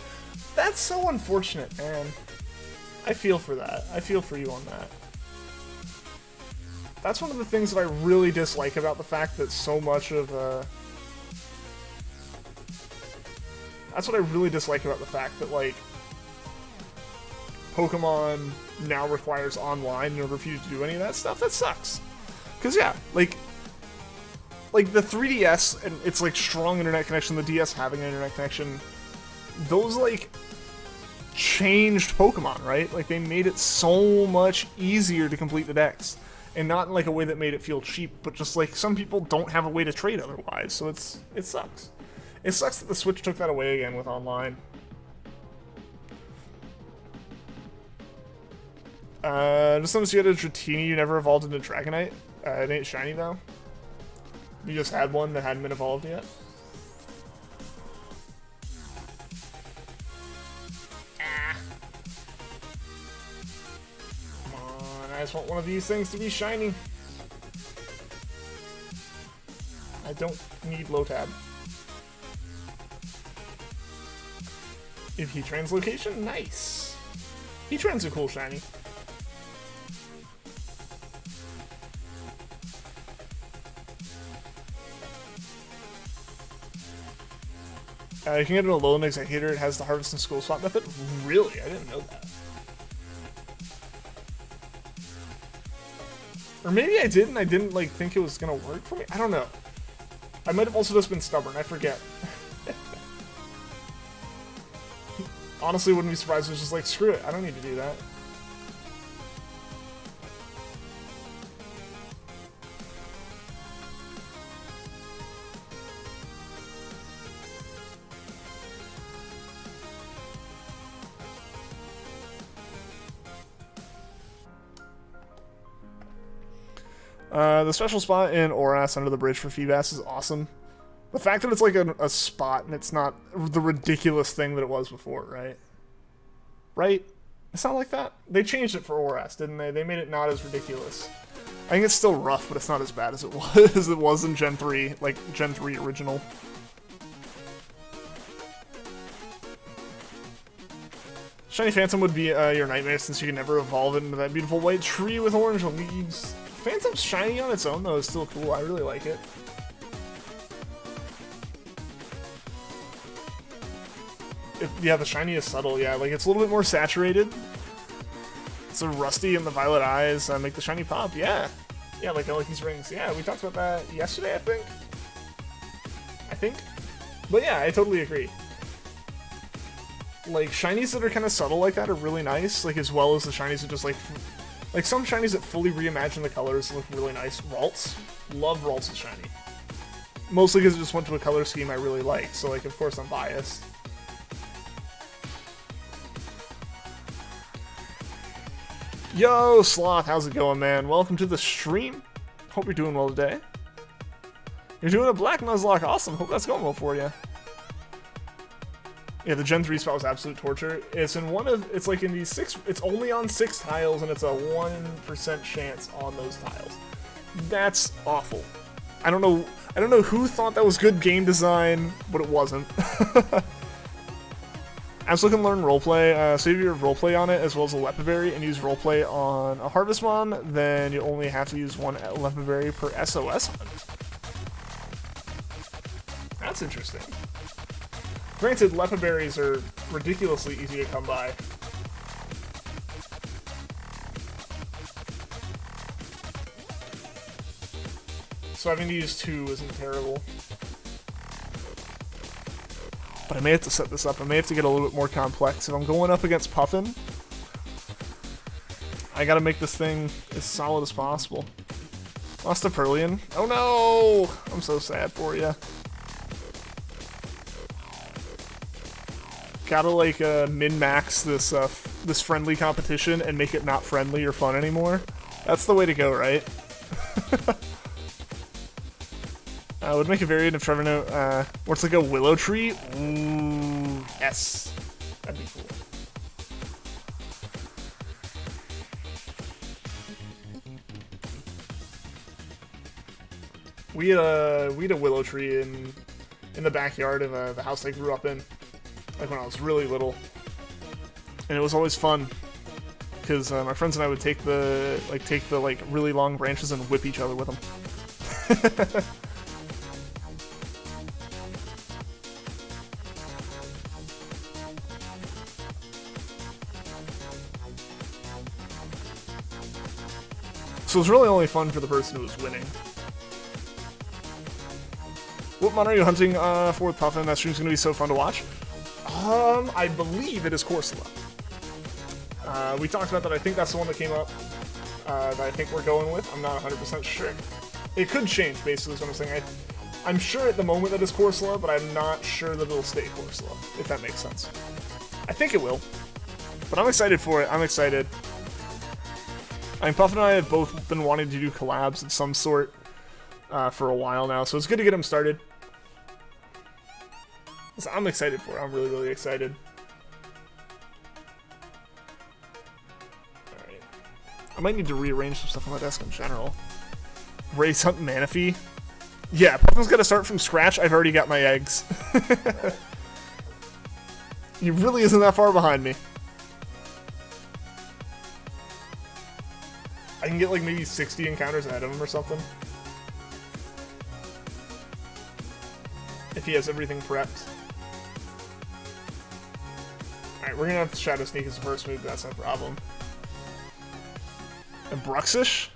that's so unfortunate, man. I feel for that. I feel for you on that. That's one of the things that I really dislike about the fact that so much of, that's what I really dislike about the fact that, like, Pokemon now requires online in order for you to do any of that stuff. That sucks. Because, yeah, like the 3DS, and it's like strong internet connection, the DS having an internet connection, those like changed Pokemon, right? Like they made it so much easier to complete the decks. And not in like a way that made it feel cheap, but just like some people don't have a way to trade otherwise, so it sucks. It sucks that the Switch took that away again with online. Just noticed you had a Dratini, you never evolved into Dragonite. It ain't shiny though. You just had one that hadn't been evolved yet. I just want one of these things to be shiny. I don't need Lotad. If Heatran's location, nice. Heatran's a cool shiny. You can get an Alolan Executor. It has the Harvest and School Swap method. Really? I didn't know that. Or maybe I did and I didn't like think it was gonna work for me. I don't know. I might have also just been stubborn. I forget. Honestly, wouldn't be surprised if it was just like, screw it. I don't need to do that. The special spot in Oras under the bridge for Feebas is awesome. The fact that it's like a spot and it's not the ridiculous thing that it was before, right? Right? It's not like that. They changed it for Oras, didn't they? They made it not as ridiculous. I think it's still rough, but it's not as bad as it was in Gen 3, like Gen 3 original. Shiny Phantom would be your nightmare since you can never evolve it into that beautiful white tree with orange leaves. Phantom's shiny on its own, though, is still cool. I really like it. Yeah, the shiny is subtle, yeah. Like, it's a little bit more saturated. It's a rusty and the violet eyes make the shiny pop, yeah. Yeah, like these rings. Yeah, we talked about that yesterday, I think. But yeah, I totally agree. Like, shinies that are kind of subtle like that are really nice, like, as well as the shinies that just, like some shinies that fully reimagine the colors look really nice. Ralts. Love Ralts' shiny. Mostly because it just went to a color scheme I really like, so, like, of course I'm biased. Yo, Sloth, how's it going, man? Welcome to the stream. Hope you're doing well today. You're doing a Black Nuzlocke, awesome. Hope that's going well for you. Yeah, the Gen 3 spot was absolute torture. It's in it's like in these 6, it's only on 6 tiles and it's a 1% chance on those tiles. That's awful. I don't know who thought that was good game design, but it wasn't. I'm still gonna learn roleplay, save your roleplay on it as well as a Lepiberry and use roleplay on a Harvestmon, then you only have to use one Lepiberry per SOS hunt. That's interesting. Granted, Lepiberries are ridiculously easy to come by. So having to use 2 isn't terrible. But I may have to set this up. I may have to get a little bit more complex. If I'm going up against Puffin, I gotta make this thing as solid as possible. Lost a Perlian. Oh no! I'm so sad for you. Gotta like min-max this this friendly competition and make it not friendly or fun anymore. That's the way to go, right? Would make a variant of Trevor Note where it's like a willow tree. Ooh, yes, that'd be cool. We had a willow tree in the backyard of the house I grew up in. Like when I was really little, and it was always fun because my friends and I would take the really long branches and whip each other with them. So it's really only fun for the person who is winning. What mod are you hunting for with Puffin? That stream's gonna be so fun to watch. I believe it is Corsola. We talked about that. I think that's the one that came up that I think we're going with. I'm not 100% sure. It could change, basically, is what I'm saying. I'm sure at the moment that it's Corsola, but I'm not sure that it'll stay Corsola, if that makes sense. I think it will. But I'm excited for it. I'm excited. I mean, Puff and I have both been wanting to do collabs of some sort for a while now, so it's good to get them started. So I'm excited for it. I'm really, really excited. Alright. I might need to rearrange some stuff on my desk in general. Race Hunt Manaphy. Yeah, Puffin's gotta start from scratch. I've already got my eggs. He really isn't that far behind me. I can get like maybe 60 encounters ahead of him or something. If he has everything prepped. Alright, we're gonna have to Shadow Sneak as the first move, but that's no problem. And Bruxish?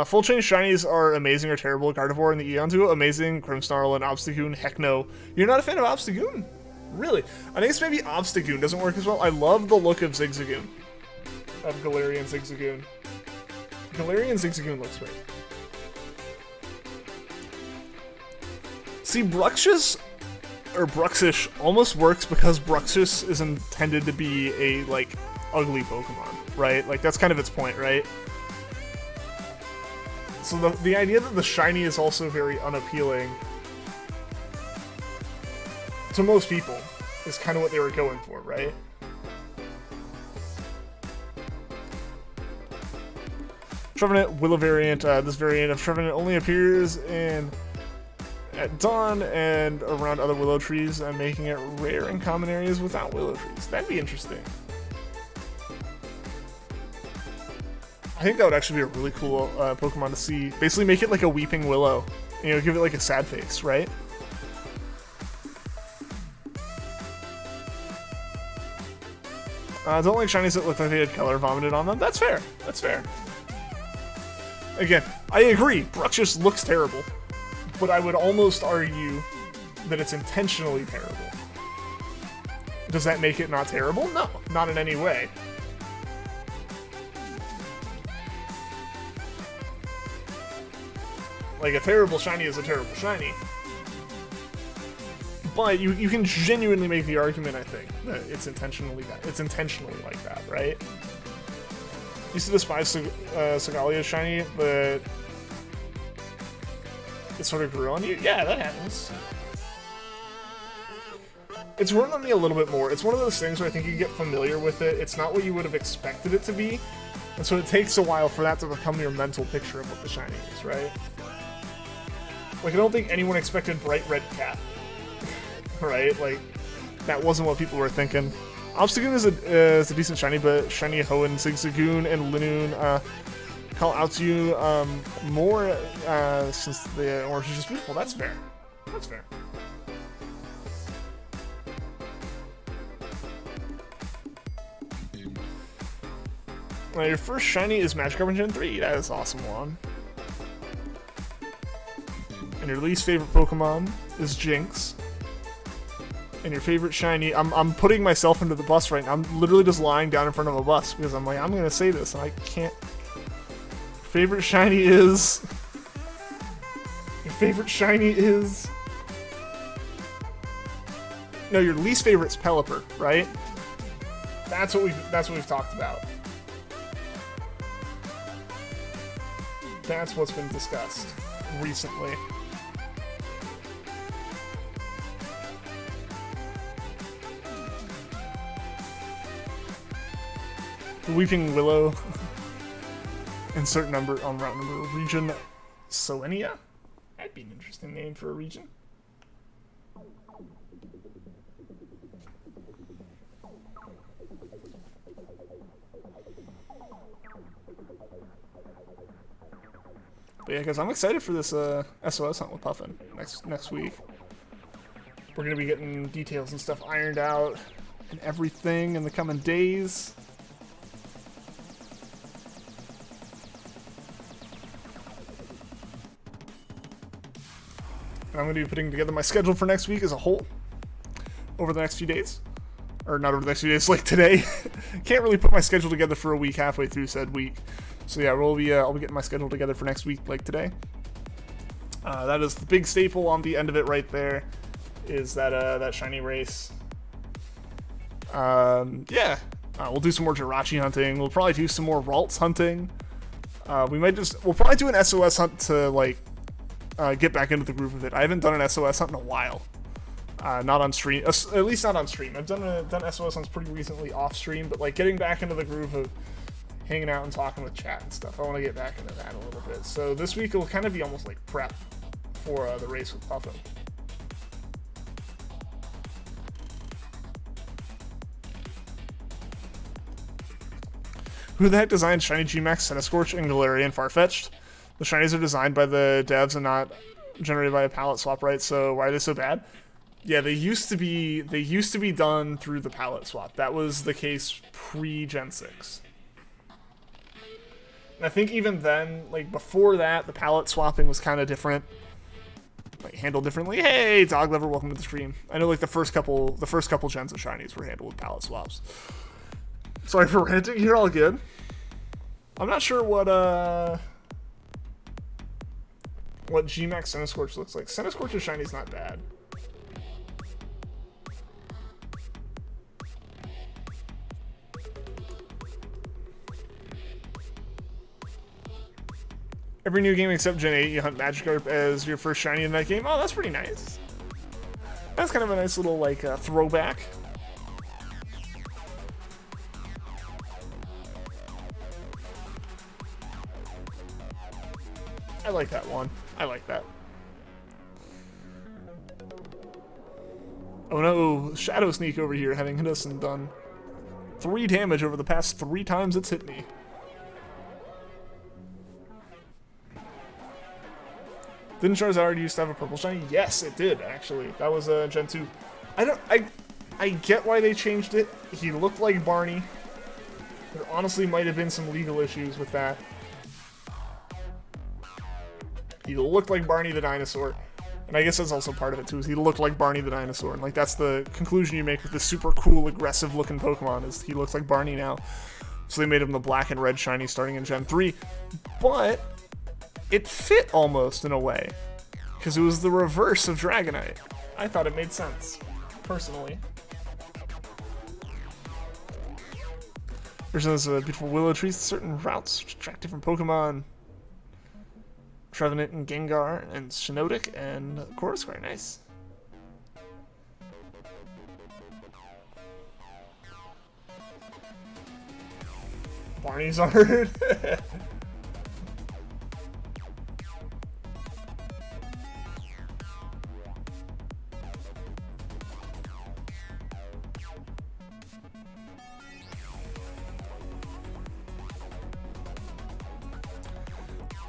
Full change shinies are amazing or terrible. Gardevoir and the Eon Duo, amazing. Grimmsnarl and Obstagoon, heck no. You're not a fan of Obstagoon? Really? I think it's maybe Obstagoon doesn't work as well. I love the look of Zigzagoon. Of Galarian Zigzagoon. Galarian Zigzagoon looks great. See, Bruxish almost works because Bruxish is intended to be a, like, ugly Pokemon, right? Like, that's kind of its point, right? So the idea that the shiny is also very unappealing to most people is kind of what they were going for, right? Trevenant Willow variant. This variant of Trevenant only appears at dawn and around other willow trees, and making it rare in common areas without willow trees. That'd be interesting. I think that would actually be a really cool Pokemon to see. Basically make it like a Weeping Willow. You know, give it like a sad face, right? Don't like shinies that look like they had color vomited on them. That's fair. That's fair. Again, I agree. Bruxish looks terrible. But I would almost argue that it's intentionally terrible. Does that make it not terrible? No, not in any way. Like, a terrible shiny is a terrible shiny. But you can genuinely make the argument, I think, that it's intentionally bad. It's intentionally like that, right? Used to despise Segalia's shiny, but it sort of grew on you. Yeah, that happens. It's grown on me a little bit more. It's one of those things where I think you get familiar with it. It's not what you would have expected it to be, and so it takes a while for that to become your mental picture of what the shiny is, right? Like, I don't think anyone expected Bright Red Cat, right? Like, that wasn't what people were thinking. Obstagoon is a decent shiny, but shiny Hoenn, Zigzagoon, and Linoon call out to you more since the orange is just beautiful. That's fair. That's fair. Your first shiny is Magikarp Gen 3. That is an awesome one. And your least favorite Pokemon is Jinx. And your favorite shiny, I'm putting myself into the bus right now. I'm literally just lying down in front of a bus because I'm like, I'm gonna say this and I can't. Favorite shiny is. Your favorite shiny is. No, your least favorite's Pelipper, right? That's what we've talked about. That's what's been discussed recently. The Weeping Willow. Insert number on route number. Region Soenia? That'd be an interesting name for a region. But yeah, guys, I'm excited for this SOS hunt with Puffin next week. We're gonna be getting details and stuff ironed out and everything in the coming days. And I'm going to be putting together my schedule for next week as a whole over the next few days. Or not over the next few days, like today. Can't really put my schedule together for a week halfway through said week. So yeah, I'll be getting my schedule together for next week, like today. That is the big staple on the end of it right there, is that shiny race. Yeah, we'll do some more Jirachi hunting. We'll probably do some more RALTS hunting. We'll probably do an SOS hunt to like get back into the groove of it. I haven't done an SOS hunt in a while. Not on stream, at least not on stream. I've done SOS hunts pretty recently off stream, but like getting back into the groove of hanging out and talking with chat and stuff. I want to get back into that a little bit. So this week will kind of be almost like prep for the race with Puffin. Who the heck designed Shiny Gmax, Centiskorch, and Galarian Farfetch'd? The shinies are designed by the devs and not generated by a palette swap, right? So why are they so bad? Yeah, they used to be done through the palette swap. That was the case pre-Gen 6. And I think even then, like before that, the palette swapping was kind of different. Like handled differently. Hey, Dog Lover, welcome to the stream. I know like the first couple gens of shinies were handled with palette swaps. Sorry for ranting here, all good. I'm not sure what Gmax Centiskorch looks like. Centiskorch's shiny's not bad. Every new game except Gen 8, you hunt Magikarp as your first shiny in that game. Oh, that's pretty nice. That's kind of a nice little, like, throwback. I like that one. I like that. Oh no, Shadow Sneak over here having hit us and done 3 damage over the past 3 times it's hit me. Didn't Charizard used to have a purple shiny? Yes, it did, actually. That was Gen 2. I get why they changed it. He looked like Barney. There honestly might have been some legal issues with that. He looked like Barney the dinosaur. And I guess that's also part of it too, is he looked like Barney the dinosaur. And like that's the conclusion you make with this super cool, aggressive looking Pokemon, is he looks like Barney now. So they made him the black and red shiny starting in Gen 3. But it fit almost in a way, because it was the reverse of Dragonite. I thought it made sense, personally. There's those beautiful willow trees, certain routes to attract different Pokemon. Trevenant and Gengar and Shiinotic and Coruscant, nice. Barney's art.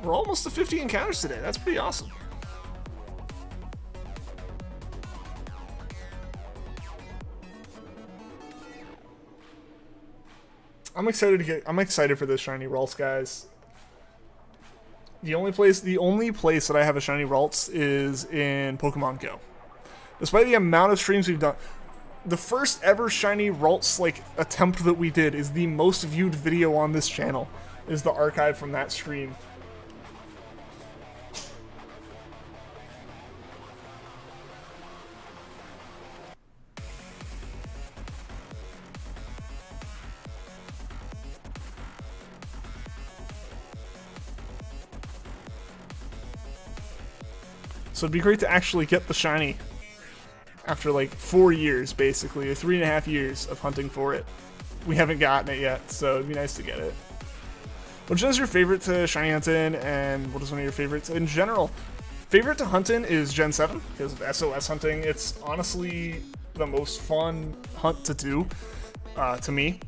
We're almost to 50 encounters today. That's pretty awesome. I'm excited for this shiny Ralts, guys. The only place that I have a shiny Ralts is in Pokemon Go. Despite the amount of streams we've done, the first ever shiny Ralts like attempt that we did is the most viewed video on this channel. Is the archive from that stream. So it'd be great to actually get the shiny after like 4 years, basically, or 3.5 years of hunting for it. We haven't gotten it yet, so it'd be nice to get it. Which is your favorite to shiny hunt in, and what is one of your favorites in general? Favorite to hunt in is Gen 7, because of SOS hunting. It's honestly the most fun hunt to do, to me.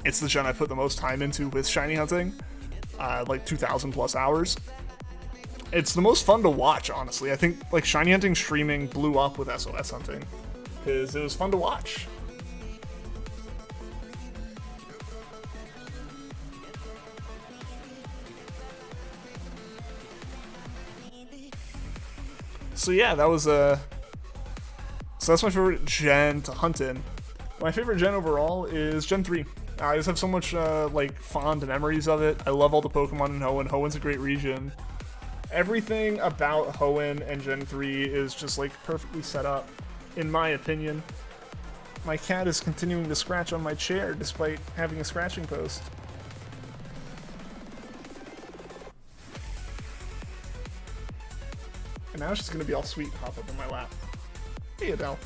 It's the gen I put the most time into with shiny hunting, like 2,000 plus hours. It's the most fun to watch, honestly. I think like shiny hunting streaming blew up with SOS hunting because it was fun to watch. So yeah, that was so that's my favorite gen to hunt in. My favorite gen overall is Gen 3. I just have so much like fond memories of it. I love all the Pokemon in Hoenn. Hoenn's a great region. Everything about Hoenn and Gen 3 is just like perfectly set up, in my opinion. My cat is continuing to scratch on my chair despite having a scratching post. And now she's gonna be all sweet and hop up in my lap. Hey, Adele.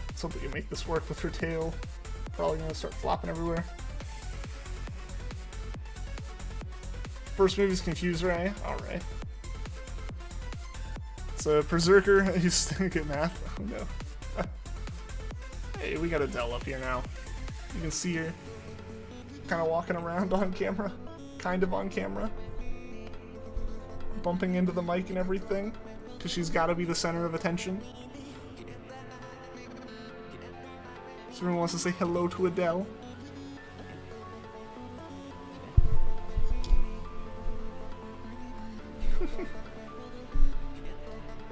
Let's hope that you make this work with her tail. Probably gonna start flopping everywhere. First move is Confuse Ray. Alright. It's a Berserker who's stuck at math. Oh no. Hey, we got Adele up here now. You can see her kind of walking around on camera. Kind of on camera. Bumping into the mic and everything. Because she's got to be the center of attention. So everyone wants to say hello to Adele.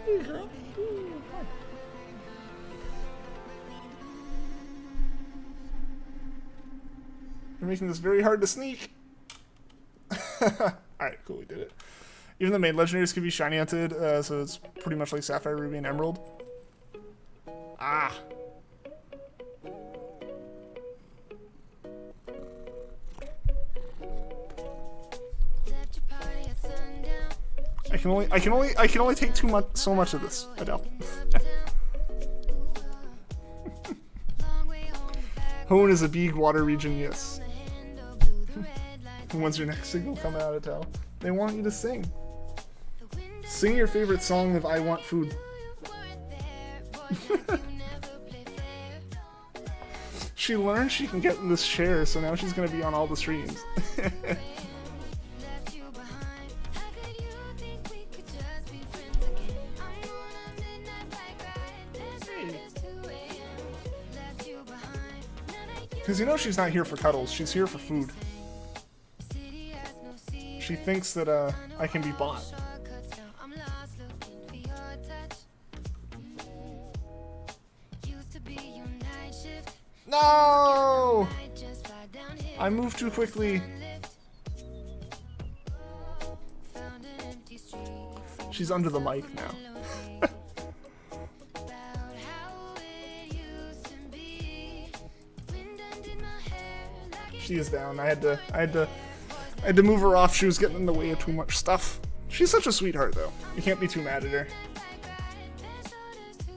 Hey, girl. Ooh, hi. You're making this very hard to sneak. Alright, cool, we did it. Even the main legendaries can be shiny hunted, so it's pretty much like Sapphire, Ruby, and Emerald. Ah. I can only take so much of this, Adele. Hoenn is a big water region, yes. When's your next single coming out, Adele? They want you to sing. Sing your favorite song of I Want Food. She learned she can get in this chair, so now she's gonna be on all the streams. Because you know she's not here for cuddles, she's here for food. She thinks that I can be bought. No! I moved too quickly. She's under the mic now. She is down. I had to move her off. She was getting in the way of too much stuff. She's such a sweetheart, though. You can't be too mad at her.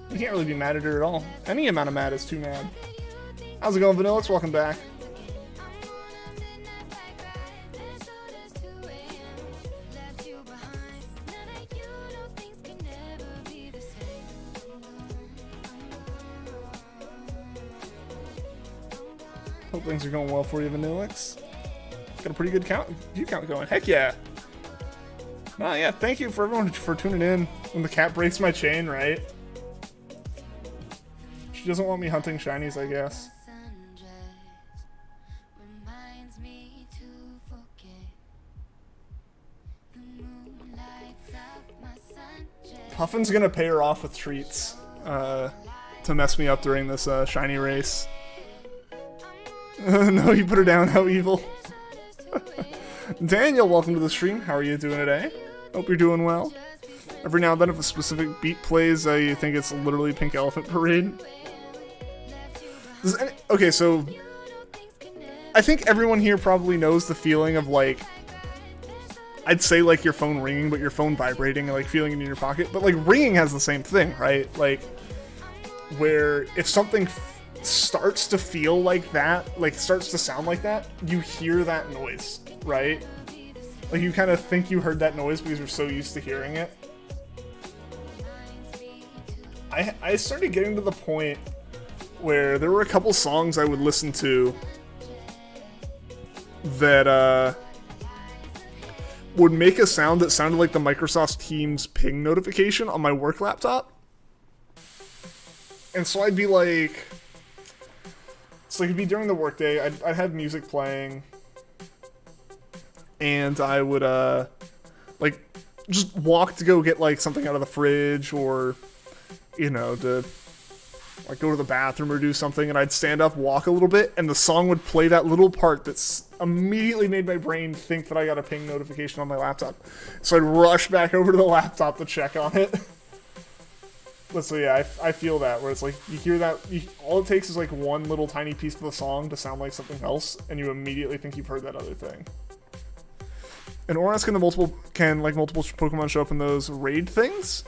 You can't really be mad at her at all. Any amount of mad is too mad. How's it going, Vanillix? Welcome back. Hope things are going well for you, Vanillix. Got a pretty good view count going. Heck yeah. Oh yeah, thank you for everyone for tuning in when the cat breaks my chain, right? She doesn't want me hunting shinies, I guess. Puffin's gonna pay her off with treats to mess me up during this shiny race. No, you put her down. How evil. Daniel, welcome to the stream. How are you doing today? Hope you're doing well. Every now and then, if a specific beat plays, you think it's literally Pink Elephant Parade. Okay, so I think everyone here probably knows the feeling of, like, I'd say like your phone ringing, but your phone vibrating and like feeling it in your pocket. But like ringing has the same thing, right? Like where if something starts to feel like that, like starts to sound like that, you hear that noise, right? Like you kind of think you heard that noise because you're so used to hearing it. I started getting to the point where there were a couple songs I would listen to that would make a sound that sounded like the Microsoft Teams ping notification on my work laptop. And so I'd be like, so it'd be during the workday, I'd have music playing, and I would Like, just walk to go get, like, something out of the fridge or, you know, to, like, go to the bathroom or do something, and I'd stand up, walk a little bit, and the song would play that little part that's immediately made my brain think that I got a ping notification on my laptop. So I'd rush back over to the laptop to check on it. But so yeah, I feel that, where it's like, you hear that, all it takes is like one little tiny piece of the song to sound like something else, and you immediately think you've heard that other thing. And or ask, can multiple Pokemon show up in those raid things?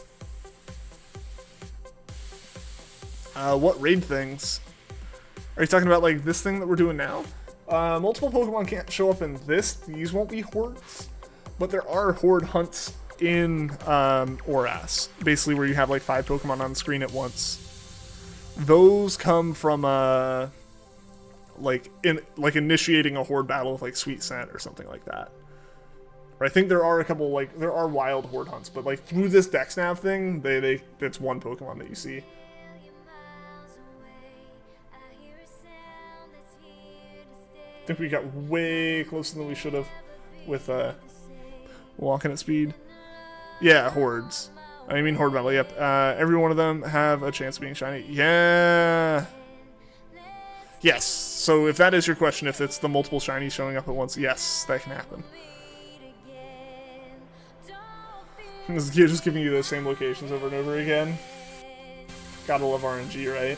What raid things? Are you talking about like this thing that we're doing now? Multiple Pokemon can't show up in this. These won't be hordes, but there are horde hunts in Oras, basically where you have like 5 Pokemon on the screen at once. Those come from like initiating a horde battle with like Sweet Scent or something like that. Or I think there are a couple, like, there are wild horde hunts, but like through this DexNav thing, it's one Pokemon that you see. I think we got way closer than we should have with walking at speed. Yeah, hordes. I mean horde battle, yep. Every one of them have a chance of being shiny. Yeah. Yes. So if that is your question, if it's the multiple shinies showing up at once, yes, that can happen. This is just giving you those same locations over and over again. Gotta love RNG, right?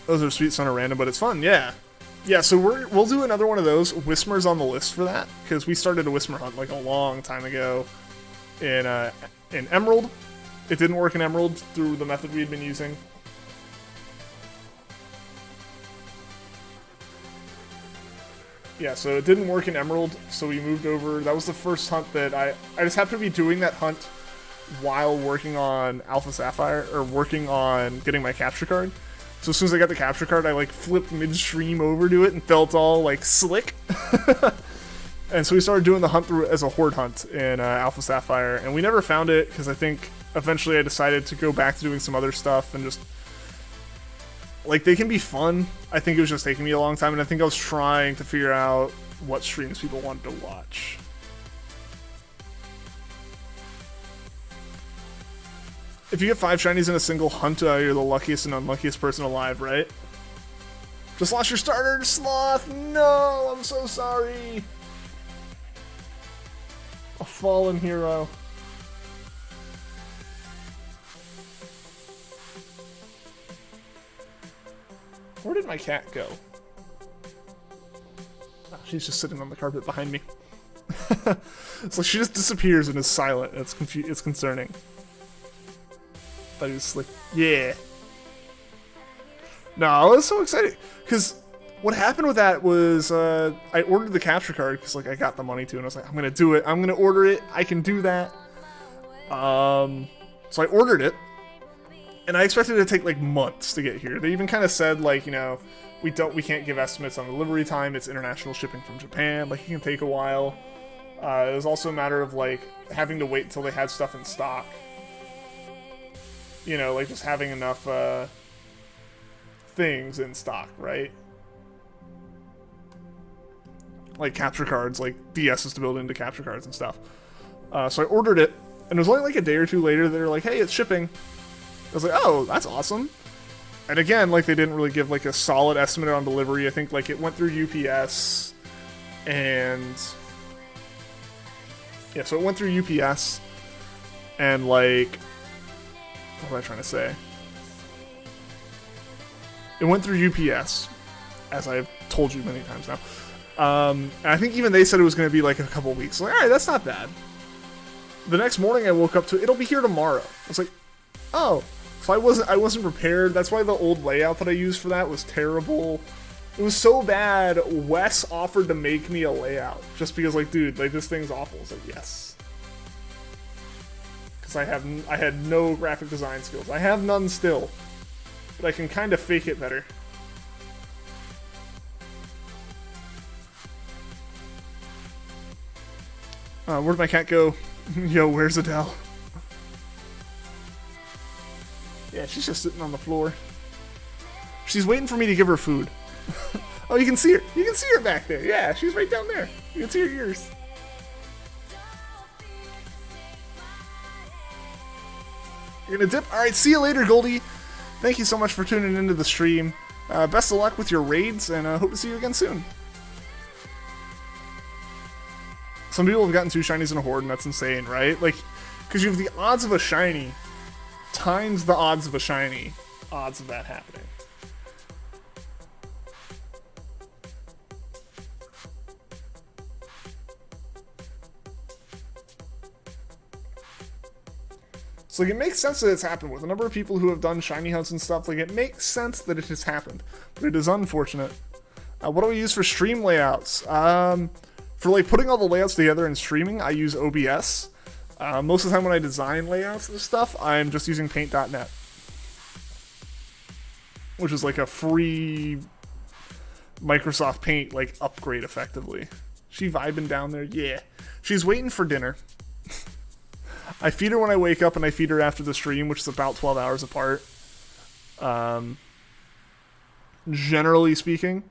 Those are sweet son of random, but it's fun, yeah. Yeah, so we'll do another one of those. Whismer's on the list for that, because we started a Whismer hunt like a long time ago in Emerald. It didn't work in Emerald through the method we had been using. Yeah, so it didn't work in Emerald, so we moved over. That was the first hunt that I just happened to be doing that hunt while working on Alpha Sapphire, or working on getting my capture card. So as soon as I got the capture card, I like flipped midstream over to it and felt all like slick. And so we started doing the hunt through as a horde hunt in Alpha Sapphire, and we never found it because I think eventually I decided to go back to doing some other stuff and just, like, they can be fun. I think it was just taking me a long time, and I think I was trying to figure out what streams people wanted to watch. If you get 5 shinies in a single hunt, you're the luckiest and unluckiest person alive, right? Just lost your starter, Sloth! No! I'm so sorry! A fallen hero. Where did my cat go? Oh, she's just sitting on the carpet behind me. It's like she just disappears and is silent. It's concerning. Thought he was slick. Yeah. No, I was so excited because what happened with that was I ordered the capture card because like I got the money to, and I was like, I'm gonna do it. I'm gonna order it. I can do that. So I ordered it, and I expected it to take like months to get here. They even kind of said like, you know, we can't give estimates on delivery time. It's international shipping from Japan. Like it can take a while. It was also a matter of like having to wait until they had stuff in stock. You know, like just having enough things in stock, right? Like capture cards, like DSs to build into capture cards and stuff. So I ordered it, and it was only like a day or two later they were like, hey, it's shipping. I was like, oh, that's awesome. And again, like they didn't really give like a solid estimate on delivery. I think like it went through UPS, and yeah, so it went through UPS, and like, what am I trying to say? It went through UPS, as I've told you many times now. And I think even they said it was going to be like a couple weeks. Like, all right, that's not bad. The next morning I woke up to, it'll be here tomorrow. I was like, oh. So I wasn't prepared. That's why the old layout that I used for that was terrible. It was so bad, Wes offered to make me a layout. Just because, like, dude, like, this thing's awful. I was like, yes. Because I had no graphic design skills. I have none still. But I can kind of fake it better. Where'd my cat go? Yo, where's Adele? Yeah, she's just sitting on the floor. She's waiting for me to give her food. Oh, you can see her. You can see her back there. Yeah, she's right down there. You can see her ears. You're gonna dip? Alright, see you later, Goldie. Thank you so much for tuning into the stream. Best of luck with your raids, and hope to see you again soon. Some people have gotten 2 shinies in a horde, and that's insane, right? Like, because you have the odds of a shiny times the odds of a shiny. Odds of that happening. So like, it makes sense that it's happened with a number of people who have done shiny hunts and stuff. Like, it makes sense that it has happened, but it is unfortunate. What do I use for stream layouts? For like putting all the layouts together and streaming, I use OBS. Most of the time when I design layouts and stuff, I'm just using paint.net, which is like a free Microsoft Paint like upgrade effectively. She vibing down there? Yeah. She's waiting for dinner. I feed her when I wake up, and I feed her after the stream, which is about 12 hours apart. Generally speaking.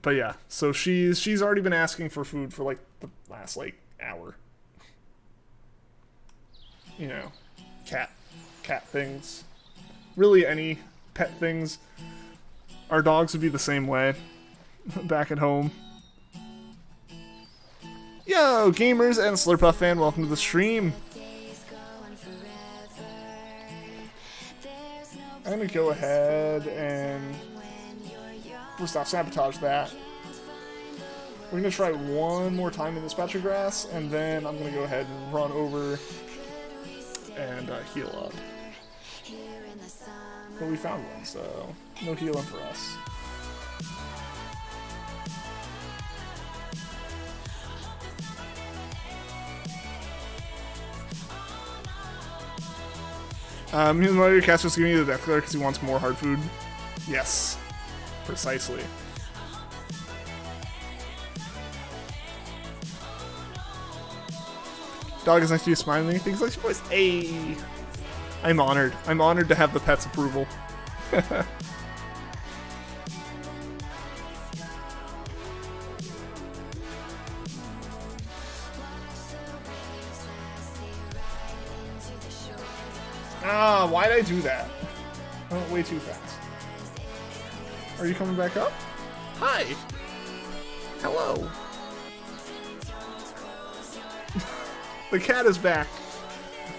But yeah, so she's already been asking for food for like the last like hour. You know, cat things. Really any pet things. Our dogs would be the same way back at home. Yo, gamers and Slurpuff fan, welcome to the stream. I'm gonna go ahead and first off sabotage that. We're gonna try one more time in this patch of grass, and then I'm gonna go ahead and run over and heal up. But we found one, so no healing for us. He's Mario Cast just giving me the Death Glare because he wants more hard food. Yes, precisely. Dog is nice to you, smiling. Things like your voice. Hey, I'm honored. I'm honored to have the pet's approval. Ah, why'd I do that? I went way too fast. Are you coming back up? Hi! Hello! The cat is back.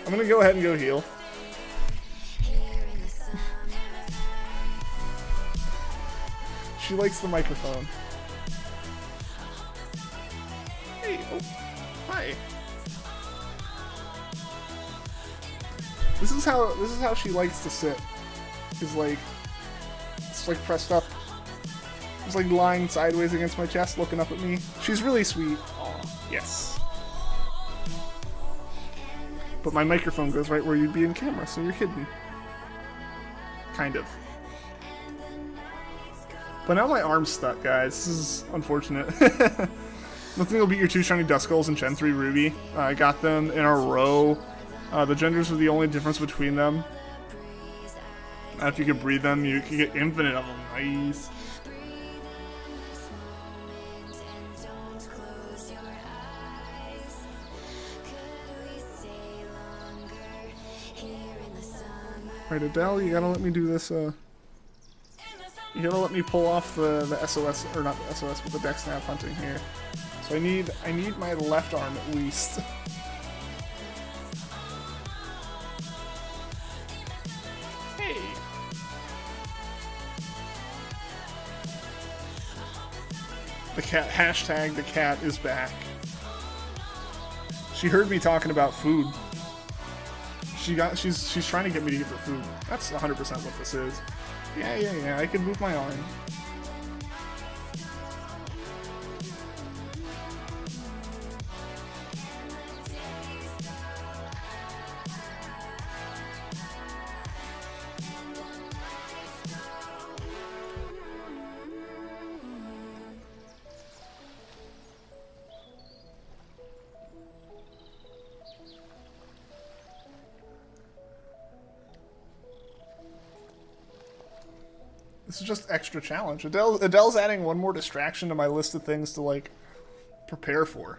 I'm gonna go ahead and go heal. She likes the microphone. Hey, oh, hi. This is how she likes to sit. Is like, it's like pressed up. It's like lying sideways against my chest, looking up at me. She's really sweet. Aw, yes. But my microphone goes right where you'd be in camera, so you're hidden. Kind of. But now my arm's stuck, guys. This is unfortunate. Nothing will beat your 2 shiny Duskulls and Gen 3 Ruby. I got them in a row. The genders were the only difference between them. If you could breed them, you could get infinite of them. Nice. Alright, Adele, you gotta let me do this, you gotta let me pull off the SOS, or not the SOS, but the DEXNAV hunting here. So I need my left arm at least. Hey! The cat, hashtag the cat is back. She heard me talking about food. She's trying to get me to give her food. That's 100% what this is. Yeah, I can move my arm. This is just extra challenge. Adele's adding one more distraction to my list of things to, like, prepare for.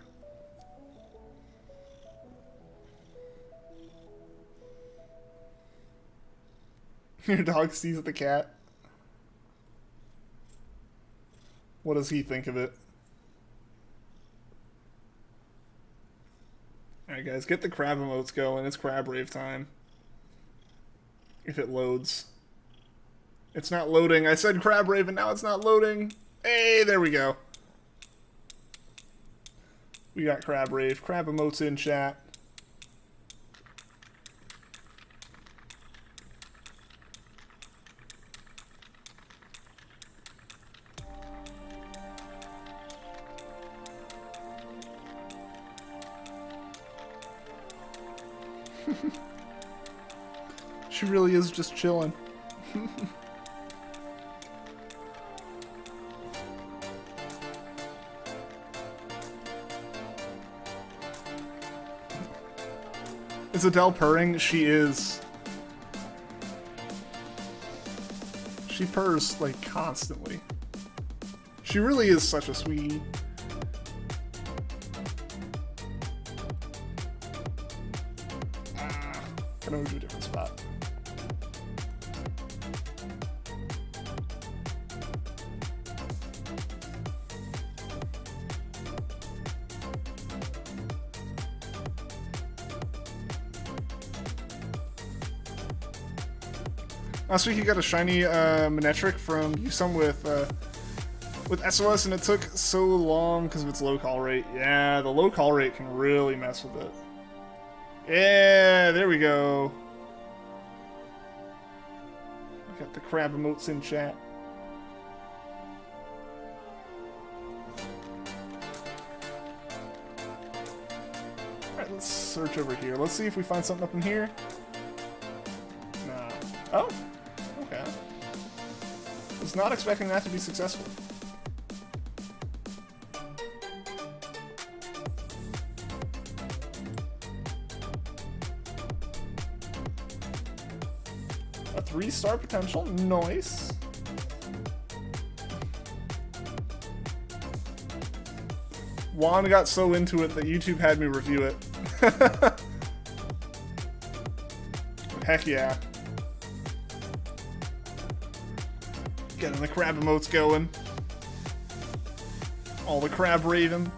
Your dog sees the cat. What does he think of it? Alright guys, get the crab emotes going. It's crab rave time. If it loads. It's not loading. I said crab rave and now it's not loading. Hey, there we go. We got crab rave. Crab emotes in chat. She really is just chilling. Is Adele purring? She is. She purrs, like, constantly. She really is such a sweetie. Gotta move to a different spot. Last week you got a shiny Manectric from Usum with SOS, and it took so long because of its low call rate. Yeah, the low call rate can really mess with it. Yeah, there we go. We got the crab emotes in chat. Alright, let's search over here. Let's see if we find something up in here. Nah. Oh, okay. Was not expecting that to be successful. A 3-star potential, nice. Juan got so into it that YouTube had me review it. Heck yeah. Getting the crab emotes going. All the crab raving.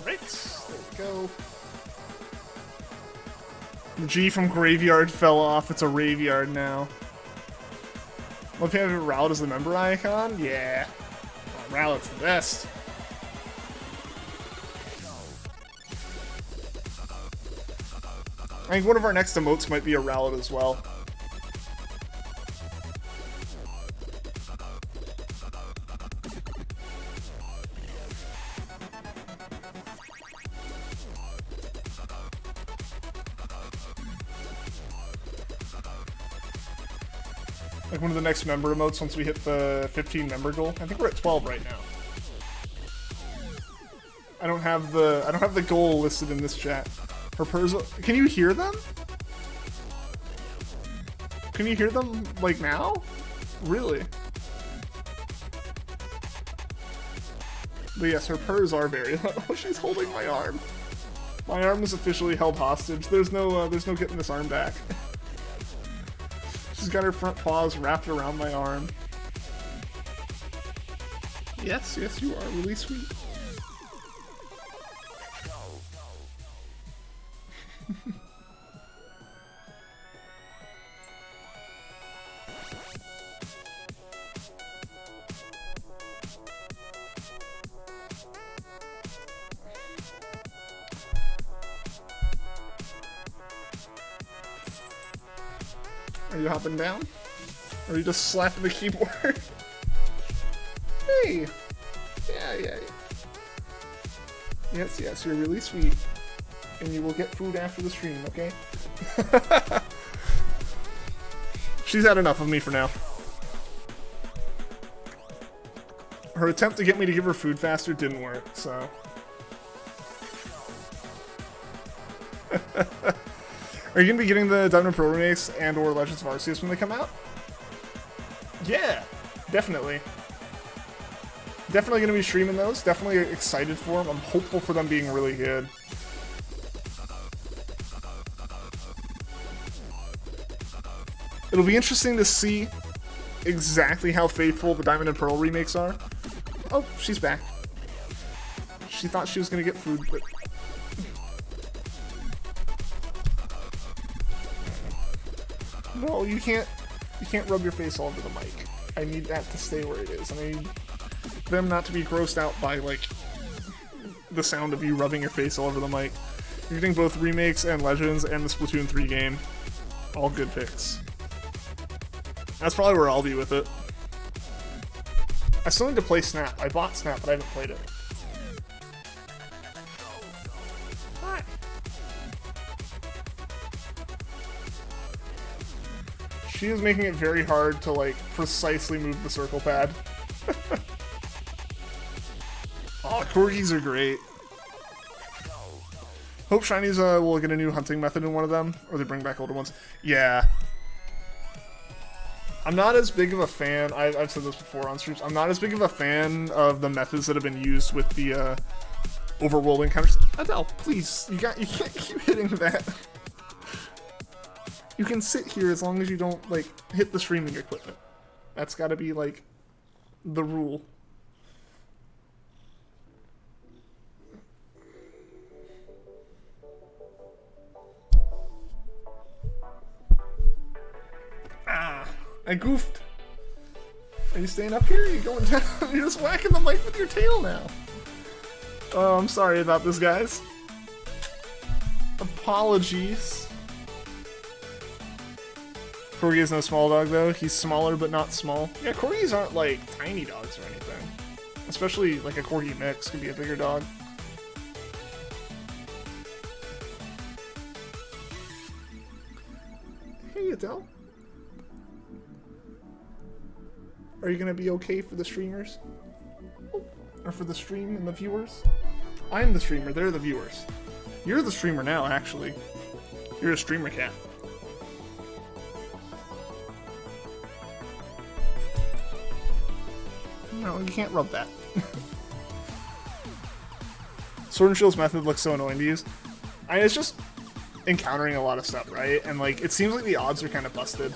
Right, there we go. The G from Graveyard fell off. It's a Raveyard now. Love having Rowlet as the member icon? Yeah. Oh, Rowlet's the best. I think one of our next emotes might be a Rowlet as well. Like one of the next member emotes once we hit the 15 member goal. I think we're at 12 right now. I don't have the goal listed in this chat. Her purrs. Can you hear them? Can you hear them like now? Really? But yes, her purrs are very low. She's holding my arm. My arm is officially held hostage. There's no getting this arm back. She's got her front paws wrapped around my arm. Yes, yes, you are really sweet. Are you hopping down? Or are you just slapping the keyboard? Hey! Yeah. Yes, you're really sweet. And you will get food after the stream, okay? She's had enough of me for now. Her attempt to get me to give her food faster didn't work, so... Are you going to be getting the Diamond Pro remakes and or Legends of Arceus when they come out? Yeah, definitely. Definitely going to be streaming those. Definitely excited for them. I'm hopeful for them being really good. It'll be interesting to see exactly how faithful the Diamond and Pearl remakes are. Oh, she's back. She thought she was going to get food, but... No, you can't rub your face all over the mic. I need that to stay where it is. I need them not to be grossed out by, like, the sound of you rubbing your face all over the mic. You're getting both remakes and Legends and the Splatoon 3 game. All good picks. That's probably where I'll be with it. I still need to play Snap. I bought Snap, but I haven't played it. Hi. She is making it very hard to, like, precisely move the circle pad. Oh, corgis are great. Hope shinies will get a new hunting method in one of them, or they bring back older ones. Yeah. I'm not as big of a fan, I've said this before on streams, I'm not as big of a fan of the methods that have been used with the overworld encounters. Adele, please, you can't keep hitting that. You can sit here as long as you don't, like, hit the streaming equipment. That's gotta be, like, the rule. Ah, I goofed. Are you staying up here? Are you going down? You're just whacking the mic with your tail now. Oh, I'm sorry about this, guys. Apologies. Corgi is no small dog, though. He's smaller, but not small. Yeah, corgis aren't, like, tiny dogs or anything. Especially, like, a corgi mix could be a bigger dog. Hey, Adele. Are you gonna be okay for the streamers? Or for the stream and the viewers? I'm the streamer, they're the viewers. You're the streamer now, actually. You're a streamer cat. No, you can't rub that. Sword and Shield's method looks so annoying to use. It's just encountering a lot of stuff, right? And, like, it seems like the odds are kind of busted.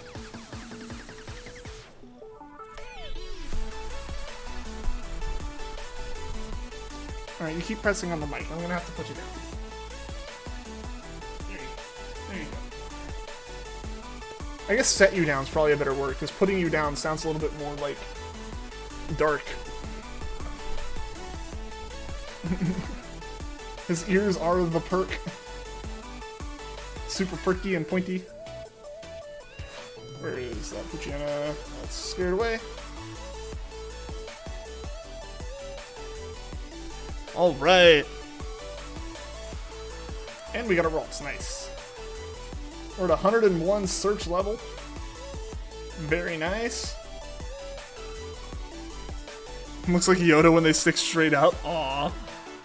Alright, you keep pressing on the mic. I'm gonna have to put you down. There you go. I guess set you down is probably a better word, because putting you down sounds a little bit more, like, dark. His ears are the perk. Super perky and pointy. Where is that Puchiana? That's scared away. Alright. And we got a RALTS, nice. We're at 101 search level. Very nice. Looks like Yoda when they stick straight out. Aww.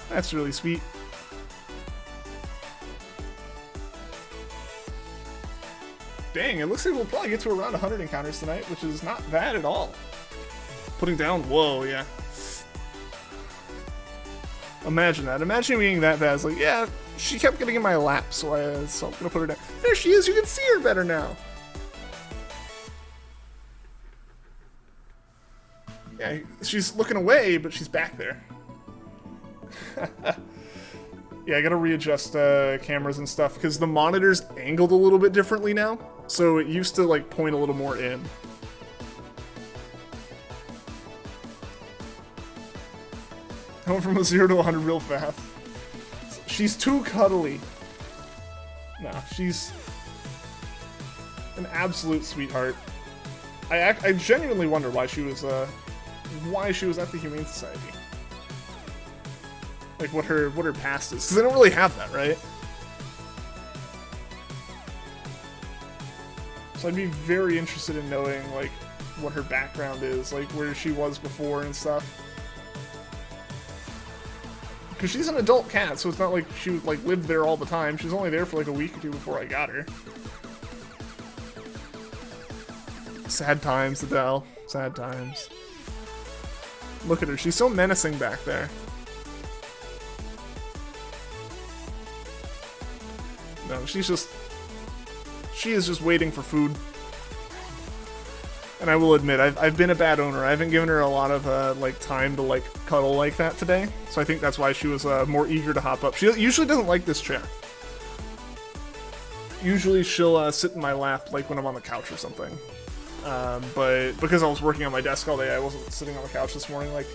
That's really sweet. Dang, it looks like we'll probably get to around 100 encounters tonight, which is not bad at all. Putting down, whoa, yeah. Imagine that. Imagine being that bad. It's like, yeah, she kept getting in my lap, so I'm gonna put her down. There she is, you can see her better now. Yeah, she's looking away, but she's back there. Yeah, I gotta readjust cameras and stuff, because the monitor's angled a little bit differently now. So it used to, like, point a little more in. I went from a 0 to 100 real fast. She's too cuddly. Nah, she's... An absolute sweetheart. I genuinely wonder why she was at the Humane Society. Like what her past is, because they don't really have that, right? So I'd be very interested in knowing like what her background is, like where she was before and stuff. Because she's an adult cat, so it's not like she like lived there all the time. She was only there for like a week or two before I got her. Sad times, Adele. Sad times. Look at her. She's so menacing back there. No, she is just waiting for food. And I will admit, I've been a bad owner. I haven't given her a lot of like time to like cuddle like that today. So I think that's why she was more eager to hop up. She usually doesn't like this chair. Usually she'll sit in my lap like when I'm on the couch or something. But because I was working on my desk all day, I wasn't sitting on the couch this morning. Like,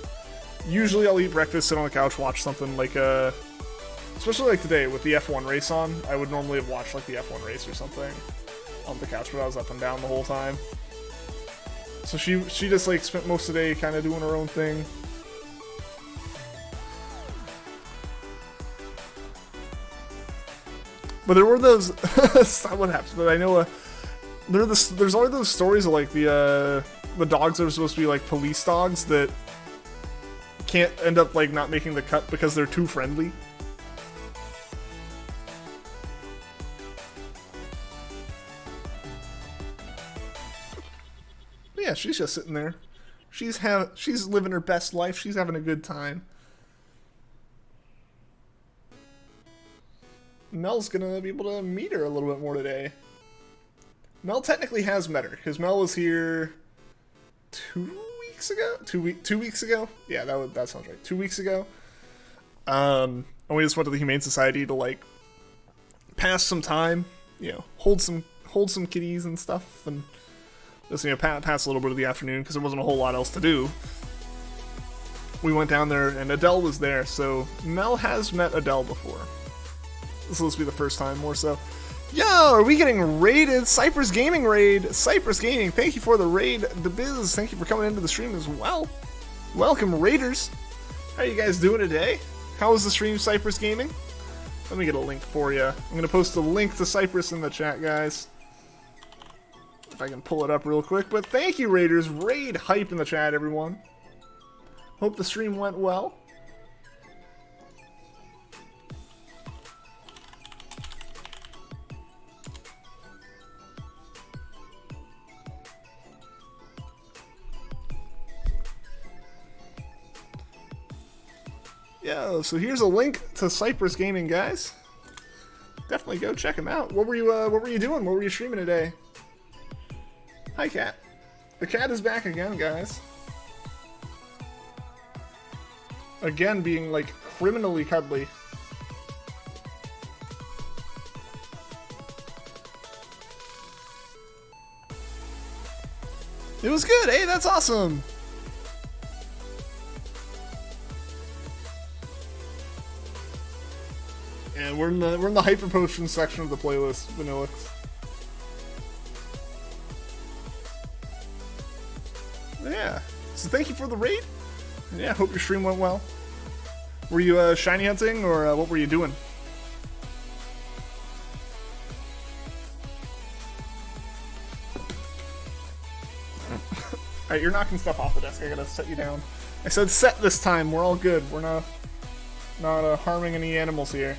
usually I'll eat breakfast, sit on the couch, watch something like, especially like today with the F1 race on. I would normally have watched like the F1 race or something on the couch, but I was up and down the whole time. So she just like spent most of the day kind of doing her own thing. But there were those, that's not what happened, but I know there's always those stories of like the dogs that are supposed to be like police dogs that can't end up like not making the cut because they're too friendly. But yeah, she's just sitting there. She's living her best life. She's having a good time. Mel's gonna be able to meet her a little bit more today. Mel technically has met her, because Mel was here 2 weeks ago? 2 weeks ago? Yeah, that sounds right. 2 weeks ago. And we just went to the Humane Society to, like, pass some time, you know, hold some kitties and stuff, and just, you know, pass a little bit of the afternoon, because there wasn't a whole lot else to do. We went down there, and Adele was there, so Mel has met Adele before. This will just be the first time, more so. Yo, are we getting raided? Cypress Gaming raid. Cypress Gaming, thank you for the raid. The Biz, thank you for coming into the stream as well. Welcome, raiders. How are you guys doing today? How was the stream, Cypress Gaming? Let me get a link for you. I'm going to post a link to Cypress in the chat, guys. If I can pull it up real quick. But thank you, raiders. Raid hype in the chat, everyone. Hope the stream went well. Yeah, so here's a link to Cypress Gaming, guys. Definitely go check him out. What were you doing? What were you streaming today? Hi, cat. The cat is back again, guys. Again, being like criminally cuddly. It was good. Hey, that's awesome. And we're in the hyper potion section of the playlist, Vanillix. Yeah. So thank you for the raid. And yeah, hope your stream went well. Were you shiny hunting, or what were you doing? Alright, you're knocking stuff off the desk. I gotta set you down. I said set this time. We're all good. We're not harming any animals here.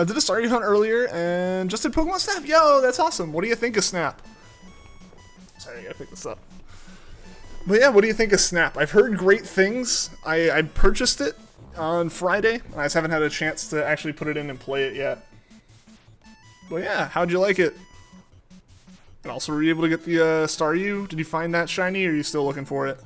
Did a Starry hunt earlier and just did Pokemon Snap. Yo, that's awesome. What do you think of Snap? Sorry, I gotta pick this up. But yeah, what do you think of Snap? I've heard great things. I purchased it on Friday, and I just haven't had a chance to actually put it in and play it yet. But yeah, how'd you like it? And also, were you able to get the Staryu? Did you find that shiny, or are you still looking for it?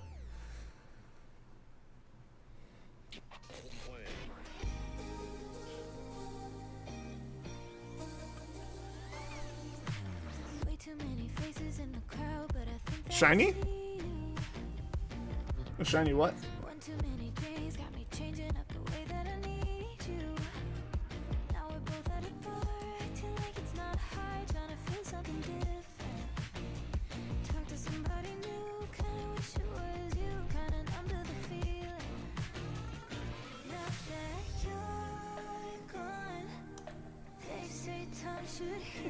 Shiny? A shiny what?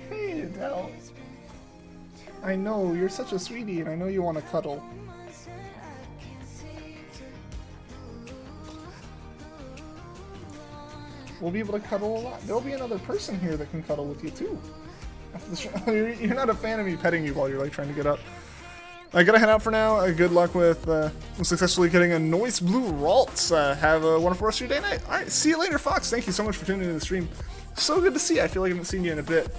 Hey, Adele. I know, you're such a sweetie, and I know you want to cuddle. We'll be able to cuddle a lot. There'll be another person here that can cuddle with you, too. You're not a fan of me petting you while you're, like, trying to get up. I gotta head out for now. Good luck with successfully getting a nice blue RALTS. Have a wonderful rest of your day night. Alright, see you later, Fox. Thank you so much for tuning into the stream. So good to see you. I feel like I haven't seen you in a bit.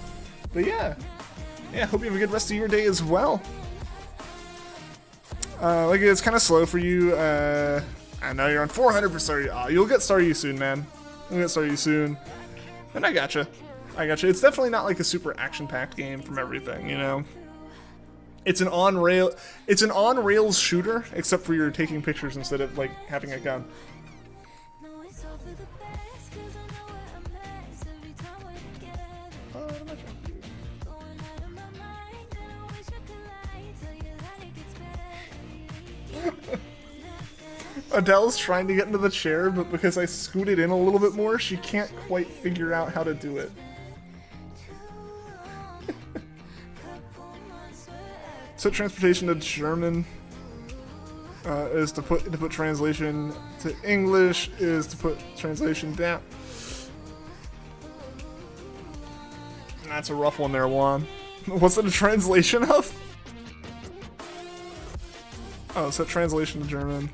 But yeah. Yeah, hope you have a good rest of your day as well. Like, it's kind of slow for you. I know you're on 400 for Staryu. You'll get Staryu soon, man. You'll get Staryu soon. And I gotcha. I gotcha. It's definitely not like a super action-packed game from everything, you know? It's an on-rails shooter, except for you're taking pictures instead of, like, having a gun. Adele's trying to get into the chair, but because I scooted in a little bit more, she can't quite figure out how to do it. So transportation to German is to put translation to English is to put translation down. That's a rough one there, Juan. What's it a translation of? Oh, set translation to German.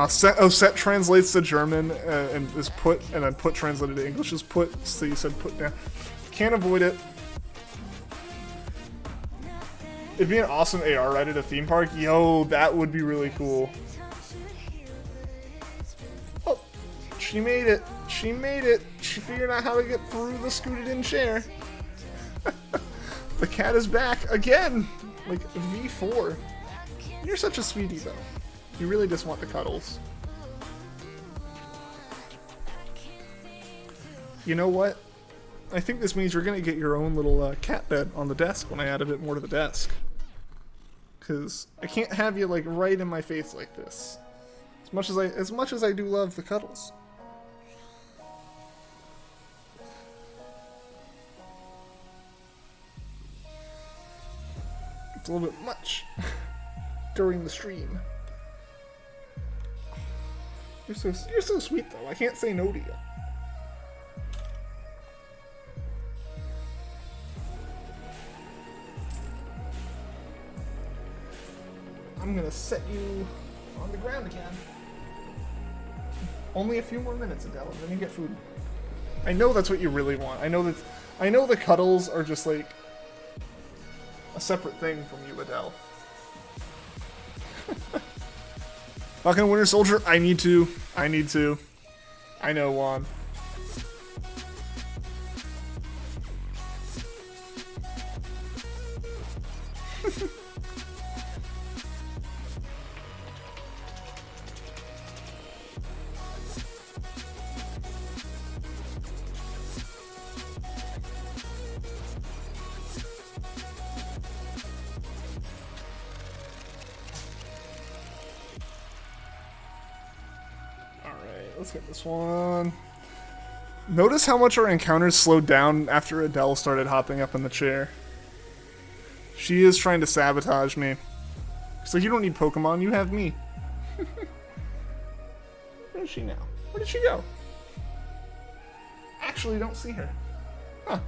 Set translates to German and is put, and then put translated to English is put. So you said put down. Can't avoid it. It'd be an awesome AR ride at a theme park. Yo, that would be really cool. Oh, she made it. She made it. She figured out how to get through the scooted in chair. The cat is back again. Like V4. You're such a sweetie though. You really just want the cuddles. You know what? I think this means you're gonna get your own little cat bed on the desk when I add a bit more to the desk. Cause I can't have you like right in my face like this. As much as I do love the cuddles. It's a little bit much during the stream. You're so sweet though. I can't say no to you. I'm gonna set you on the ground again. Only a few more minutes, Adele, and then you get food. I know that's what you really want. I know the cuddles are just like a separate thing from you, Adele. Fucking Winter Soldier, I need to. I know, Juan. Let's get this one. Notice how much our encounters slowed down after Adele started hopping up in the chair. She is trying to sabotage me. She's like, you don't need Pokemon, you have me. Where is she now? Where did she go? Actually, don't see her. Huh.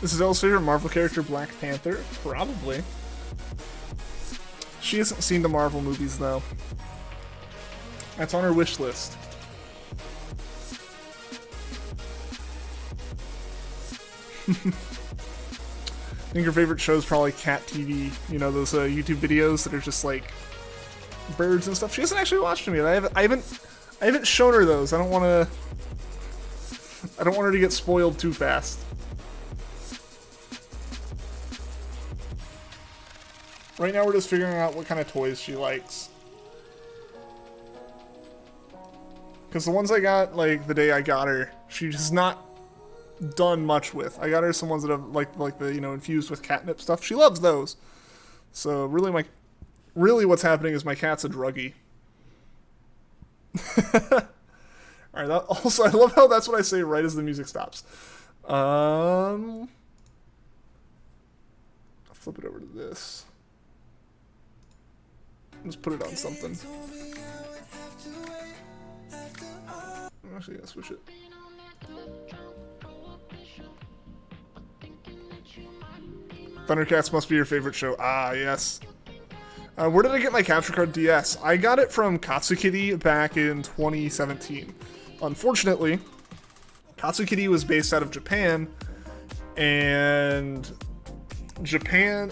This is Elle's favorite Marvel character, Black Panther? Probably. She hasn't seen the Marvel movies, though. That's on her wish list. I think your favorite show is probably Cat TV. You know, those YouTube videos that are just like birds and stuff. She hasn't actually watched them yet. I haven't shown her those. I don't want her to get spoiled too fast. Right now we're just figuring out what kind of toys she likes. Because the ones I got, like, the day I got her, she's just not done much with. I got her some ones that have, like the, you know, infused with catnip stuff. She loves those. So, really what's happening is my cat's a druggie. Alright, also, I love how that's what I say right as the music stops. I'll flip it over to this. Just put it on something. I'm actually gonna switch it. Thundercats must be your favorite show. Ah, yes. Where did I get my capture card DS? I got it from Katsukitty back in 2017. Unfortunately, Katsukitty was based out of Japan, and in Japan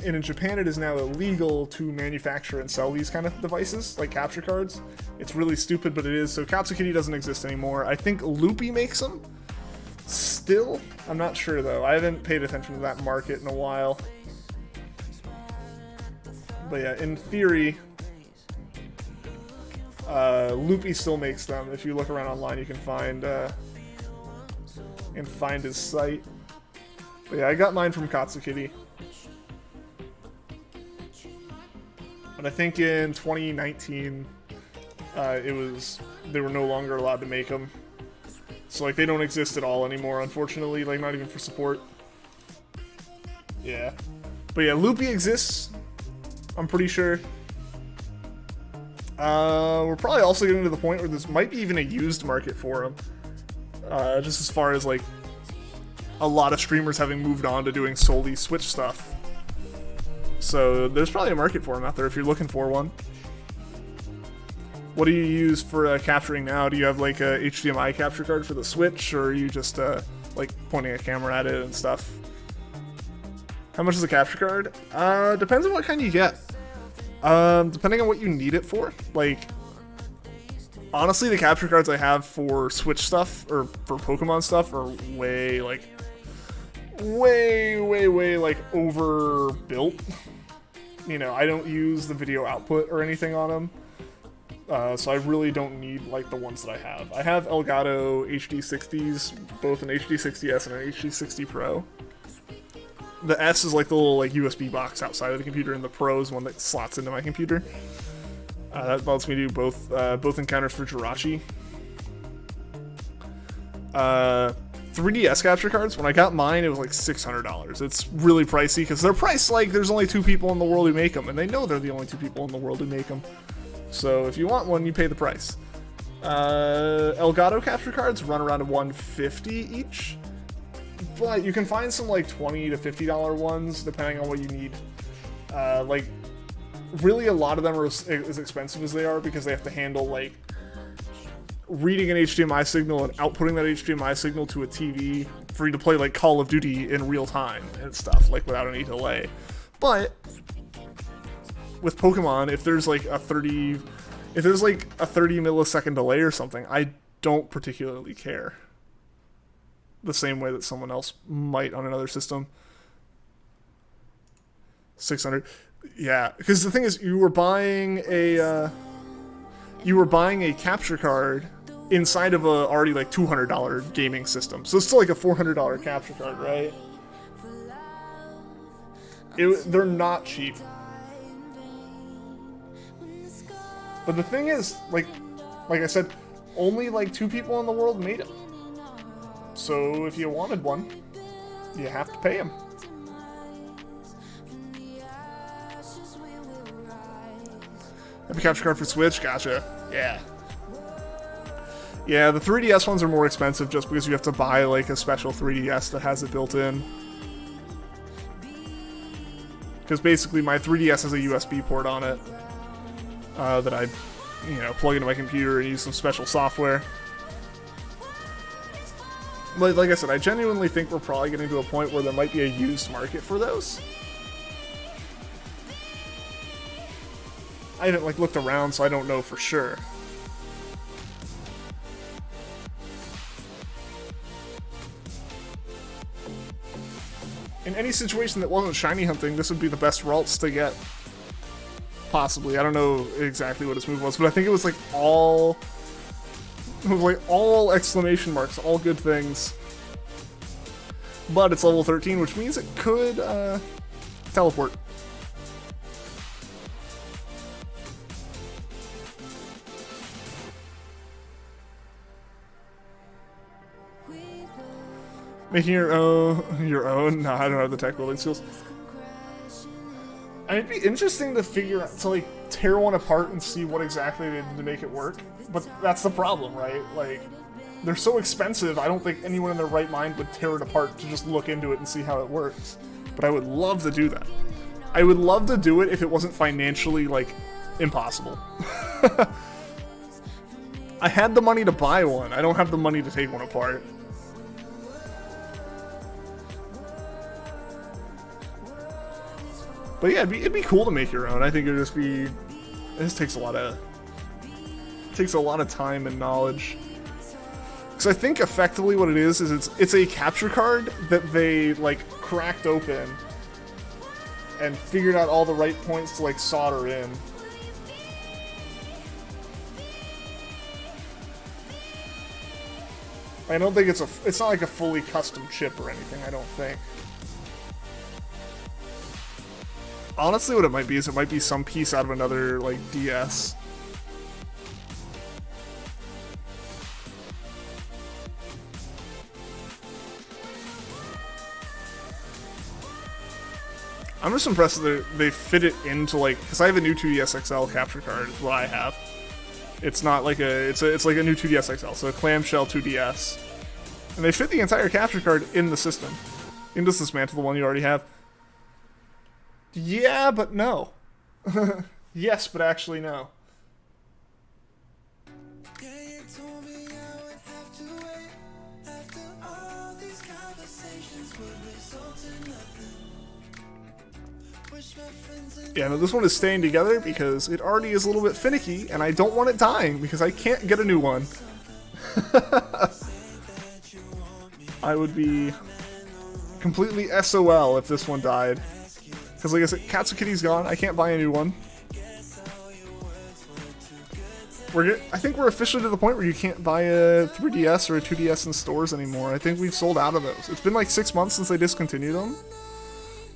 it is now illegal to manufacture and sell these kind of devices, like capture cards. It's really stupid, but it is. So Katsukitty doesn't exist anymore. I think Loopy makes them still. I'm not sure, though. I haven't paid attention to that market in a while. But yeah, in theory, Loopy still makes them. If you look around online, you can find his site. But yeah, I got mine from Katsukitty. But I think in 2019, they were no longer allowed to make them. So like they don't exist at all anymore, unfortunately. Like not even for support. Yeah, but yeah, Loopy exists. I'm pretty sure. We're probably also getting to the point where this might be even a used market for them. Just as far as like a lot of streamers having moved on to doing solely Switch stuff. So there's probably a market for them out there if you're looking for one. What do you use for capturing now? Do you have like a HDMI capture card for the Switch, or are you just like pointing a camera at it and stuff? How much is a capture card? Depends on what kind you get. Depending on what you need it for. Like, honestly, the capture cards I have for Switch stuff or for Pokemon stuff are way like overbuilt. You know, I don't use the video output or anything on them. So I really don't need like the ones that I have. I have Elgato HD60s, both an HD60S and an HD60 Pro. The S is like the little like USB box outside of the computer, and the Pro is one that slots into my computer. That lets me do both encounters for Jirachi. 3DS capture cards, when I got mine, it was like $600. It's really pricey because they're priced like there's only 2 people in the world who make them, and they know they're the only 2 people in the world who make them. So if you want one, you pay the price. Elgato capture cards run around $150 each, but you can find some like $20 to $50 ones depending on what you need. Like, really, a lot of them are as expensive as they are because they have to handle like reading an HDMI signal and outputting that HDMI signal to a TV for you to play like Call of Duty in real time and stuff, like without any delay. But with Pokemon, if there's like a 30 millisecond delay or something, I don't particularly care. The same way that someone else might on another system. 600. Yeah, because the thing is, you were buying a capture card inside of a already like $200 gaming system, so it's still like a $400 capture card, right? They're not cheap. But the thing is, like I said, only like 2 people in the world made them. So if you wanted one, you have to pay them. Have a capture card for Switch? Gotcha. Yeah. Yeah, the 3DS ones are more expensive just because you have to buy like a special 3DS that has it built in. because basically my 3DS has a USB port on it that I, plug into my computer and use some special software. But like I said, I genuinely think we're probably getting to a point where there might be a used market for those. I haven't looked around, so I don't know for sure. In any situation that wasn't shiny hunting, this would be the best RALTS to get. Possibly. I don't know exactly what its move was, but I think it was all exclamation marks, all good things. But it's level 13, which means it could teleport. Making your own? No, I don't have the tech building skills. I mean, it'd be interesting to figure out, to tear one apart and see what exactly they did to make it work. But that's the problem, right? They're so expensive, I don't think anyone in their right mind would tear it apart to just look into it and see how it works. But I would love to do that. I would love to do it if it wasn't financially, impossible. I had the money to buy one. I don't have the money to take one apart. But yeah, it'd be cool to make your own. I think it'd just be... It just takes a lot of time and knowledge. Because I think effectively what it is it's a capture card that they cracked open and figured out all the right points to solder in. I don't think it's not a fully custom chip or anything, I don't think. Honestly, what it might be is it might be some piece out of another, DS. I'm just impressed that they fit it into, because I have a new 2DS XL capture card, is what I have. It's not it's like a new 2DS XL, so a clamshell 2DS. And they fit the entire capture card in the system. You can just dismantle the one you already have. Yeah, but no. Yes, but actually no. Yeah, no, this one is staying together because it already is a little bit finicky, and I don't want it dying because I can't get a new one. I would be completely SOL if this one died. Because like I said, Katsukitty's gone, I can't buy a new one. I think we're officially to the point where you can't buy a 3DS or a 2DS in stores anymore. I think we've sold out of those. It's been 6 months since they discontinued them.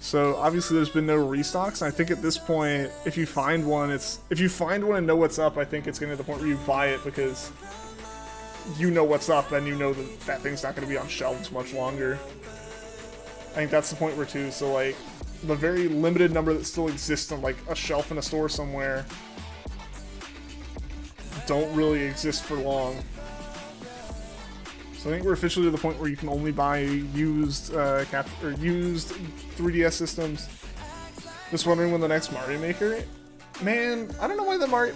So obviously there's been no restocks, and I think at this point, if you find one and know what's up, I think it's getting to the point where you buy it because you know what's up and you know that thing's not going to be on shelves much longer. I think that's the point we're to. So the very limited number that still exists on a shelf in a store somewhere don't really exist for long. So I think we're officially to the point where you can only buy used used 3DS systems. Just wondering when the next Mario Maker. Man, I don't know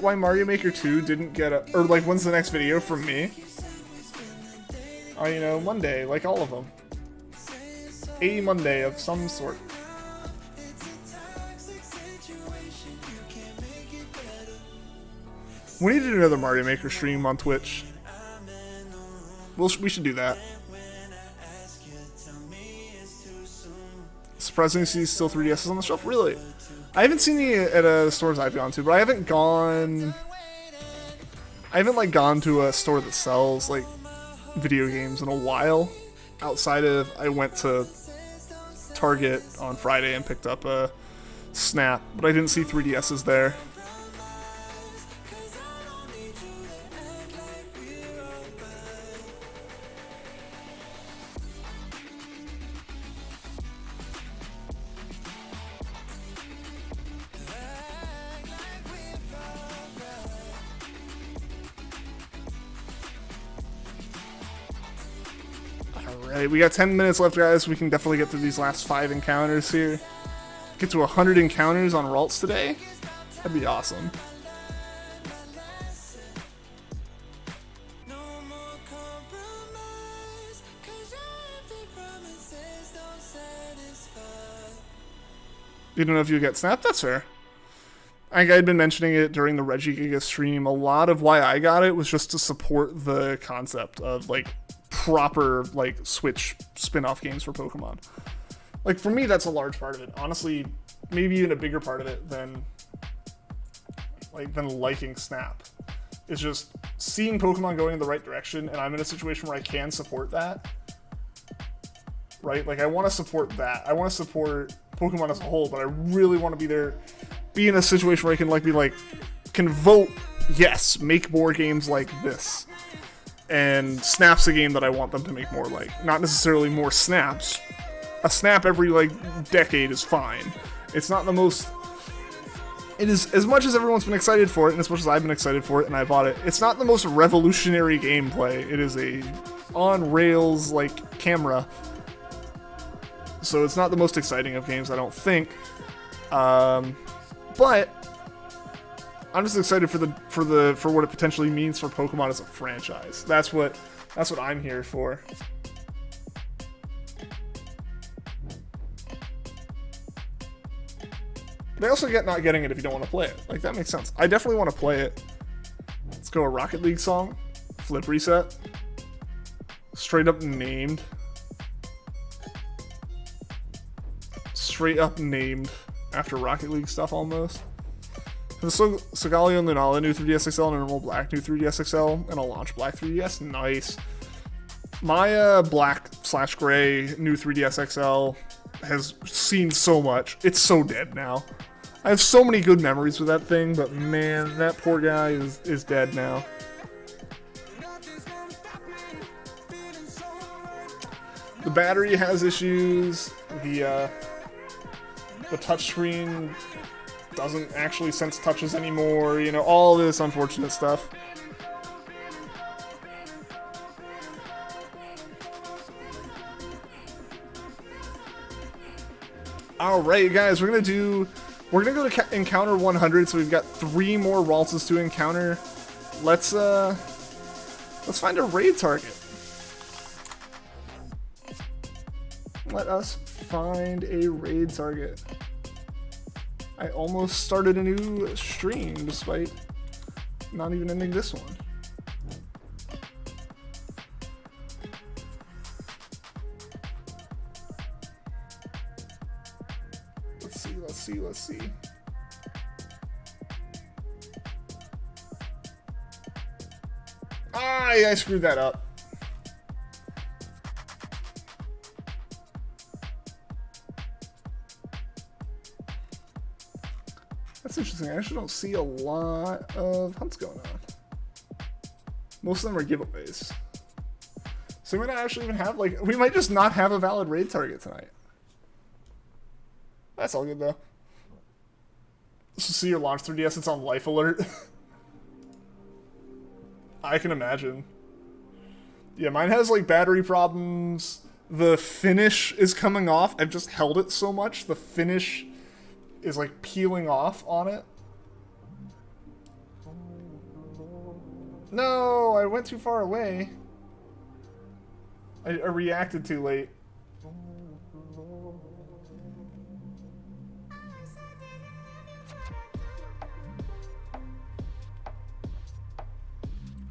why Mario Maker 2 didn't get or when's the next video from me? Oh, Monday, like all of them. A Monday of some sort. We need to do another Mario Maker stream on Twitch. We should do that. Surprisingly, see still 3DSs on the shelf. Really? I haven't seen any at stores I've gone to, but I haven't gone to a store that sells video games in a while. Outside of I went to Target on Friday and picked up a Snap, but I didn't see 3DSs there. Alright, we got 10 minutes left, guys. We can definitely get through these last 5 encounters here. get to 100 encounters on RALTS today, that'd be awesome. You don't know if you get snapped? That's fair. I think I'd been mentioning it during the Regigiga stream. A lot of why I got it was just to support the concept of, like, proper, like, Switch spin-off games for Pokemon. Like, for me, that's a large part of it. Honestly, maybe even a bigger part of it than liking Snap. It's just seeing Pokemon going in the right direction, and I'm in a situation where I can support that. Right? Like, I want to support that. I want to support Pokemon as a whole, but I really want to be in a situation where I can can vote, yes, make more games like this. And Snap's a game that I want them to make more like. Not necessarily more Snaps. A Snap every, decade is fine. It's not the most... It is, as much as everyone's been excited for it, and as much as I've been excited for it, and I bought it, it's not the most revolutionary gameplay. It is a on-rails, camera. So it's not the most exciting of games, I don't think. But I'm just excited for what it potentially means for Pokemon as a franchise. That's what I'm here for. But I also get not getting it if you don't want to play it. Like, that makes sense. I definitely want to play it. Let's go a Rocket League song. Flip reset. Straight up named. Straight up named after Rocket League stuff almost. The Solgaleo and Lunala new 3DS XL and a normal black new 3DS XL and a launch black 3DS. Nice. My black/gray new 3DS XL has seen so much. It's so dead now. I have so many good memories with that thing, but man, that poor guy is dead now. The battery has issues. The touchscreen doesn't actually sense touches anymore. You know, all this unfortunate stuff. Alright, guys, we're gonna go to encounter 100, so we've got 3 more Raltses to encounter. Let's find a raid target. Let us find a raid target. I almost started a new stream despite not even ending this one. Let's see. I screwed that up. That's interesting. I actually don't see a lot of hunts going on. Most of them are giveaways. So we might not actually even have, we might just not have a valid raid target tonight. That's all good, though. So see your launch 3DS, it's on life alert. I can imagine. Yeah, mine has, battery problems. The finish is coming off. I've just held it so much. The finish is, peeling off on it. No, I went too far away. I reacted too late.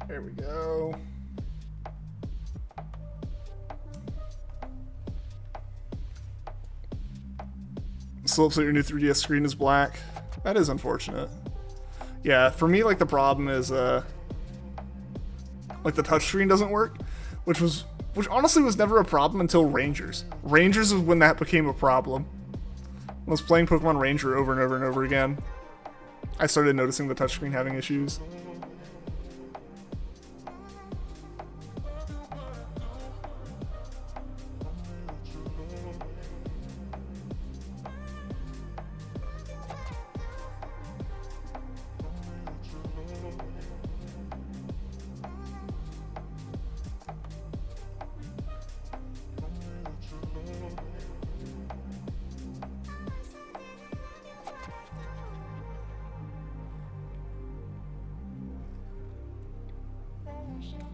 There we go. Still looks like your new 3DS screen is black. That is unfortunate. Yeah, for me, the problem is, the touchscreen doesn't work, which honestly was never a problem until Rangers. Rangers is when that became a problem. When I was playing Pokemon Ranger over and over and over again, I started noticing the touchscreen having issues.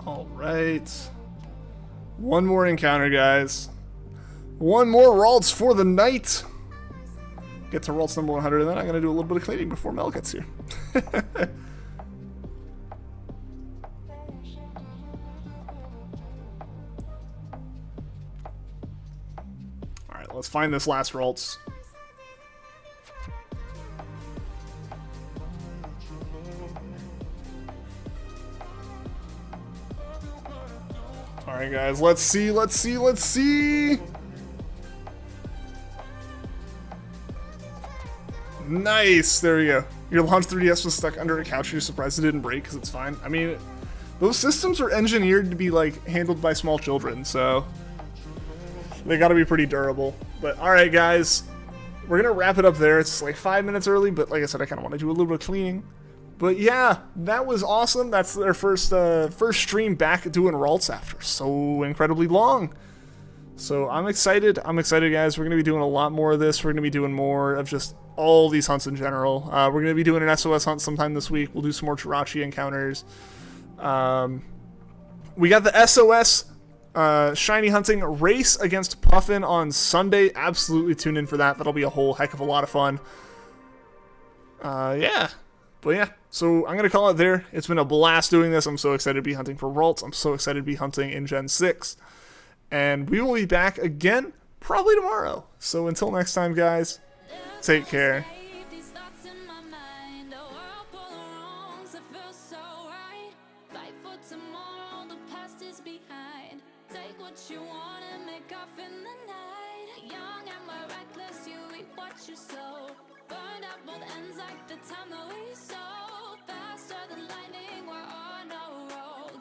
All right. One more encounter, guys. One more RALTS for the night. Get to RALTS number 100, and then I'm going to do a little bit of cleaning before Mel gets here. Alright, let's find this last RALTS. Alright, guys, let's see. Nice, there we go. Your launch 3DS was stuck under a couch and you're surprised it didn't break because it's fine. I mean, those systems are engineered to be, like, handled by small children, so they gotta be pretty durable. But, alright, guys, we're gonna wrap it up there. It's, like, 5 minutes early, but like I said, I kind of want to do a little bit of cleaning. But yeah, that was awesome. That's their first stream back doing RALTS after so incredibly long. So I'm excited. I'm excited, guys. We're going to be doing a lot more of this. We're going to be doing more of just all these hunts in general. We're going to be doing an SOS hunt sometime this week. We'll do some more Jirachi encounters. We got the SOS shiny hunting race against Puffin on Sunday. Absolutely tune in for that. That'll be a whole heck of a lot of fun. Yeah. But yeah, so I'm going to call it there. It's been a blast doing this. I'm so excited to be hunting for RALTS. I'm so excited to be hunting in Gen 6. And we will be back again probably tomorrow. So until next time, guys, take care.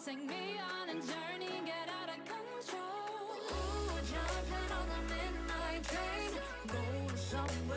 Take me on a journey, get out of control. Ooh, jumping on the midnight train, go somewhere.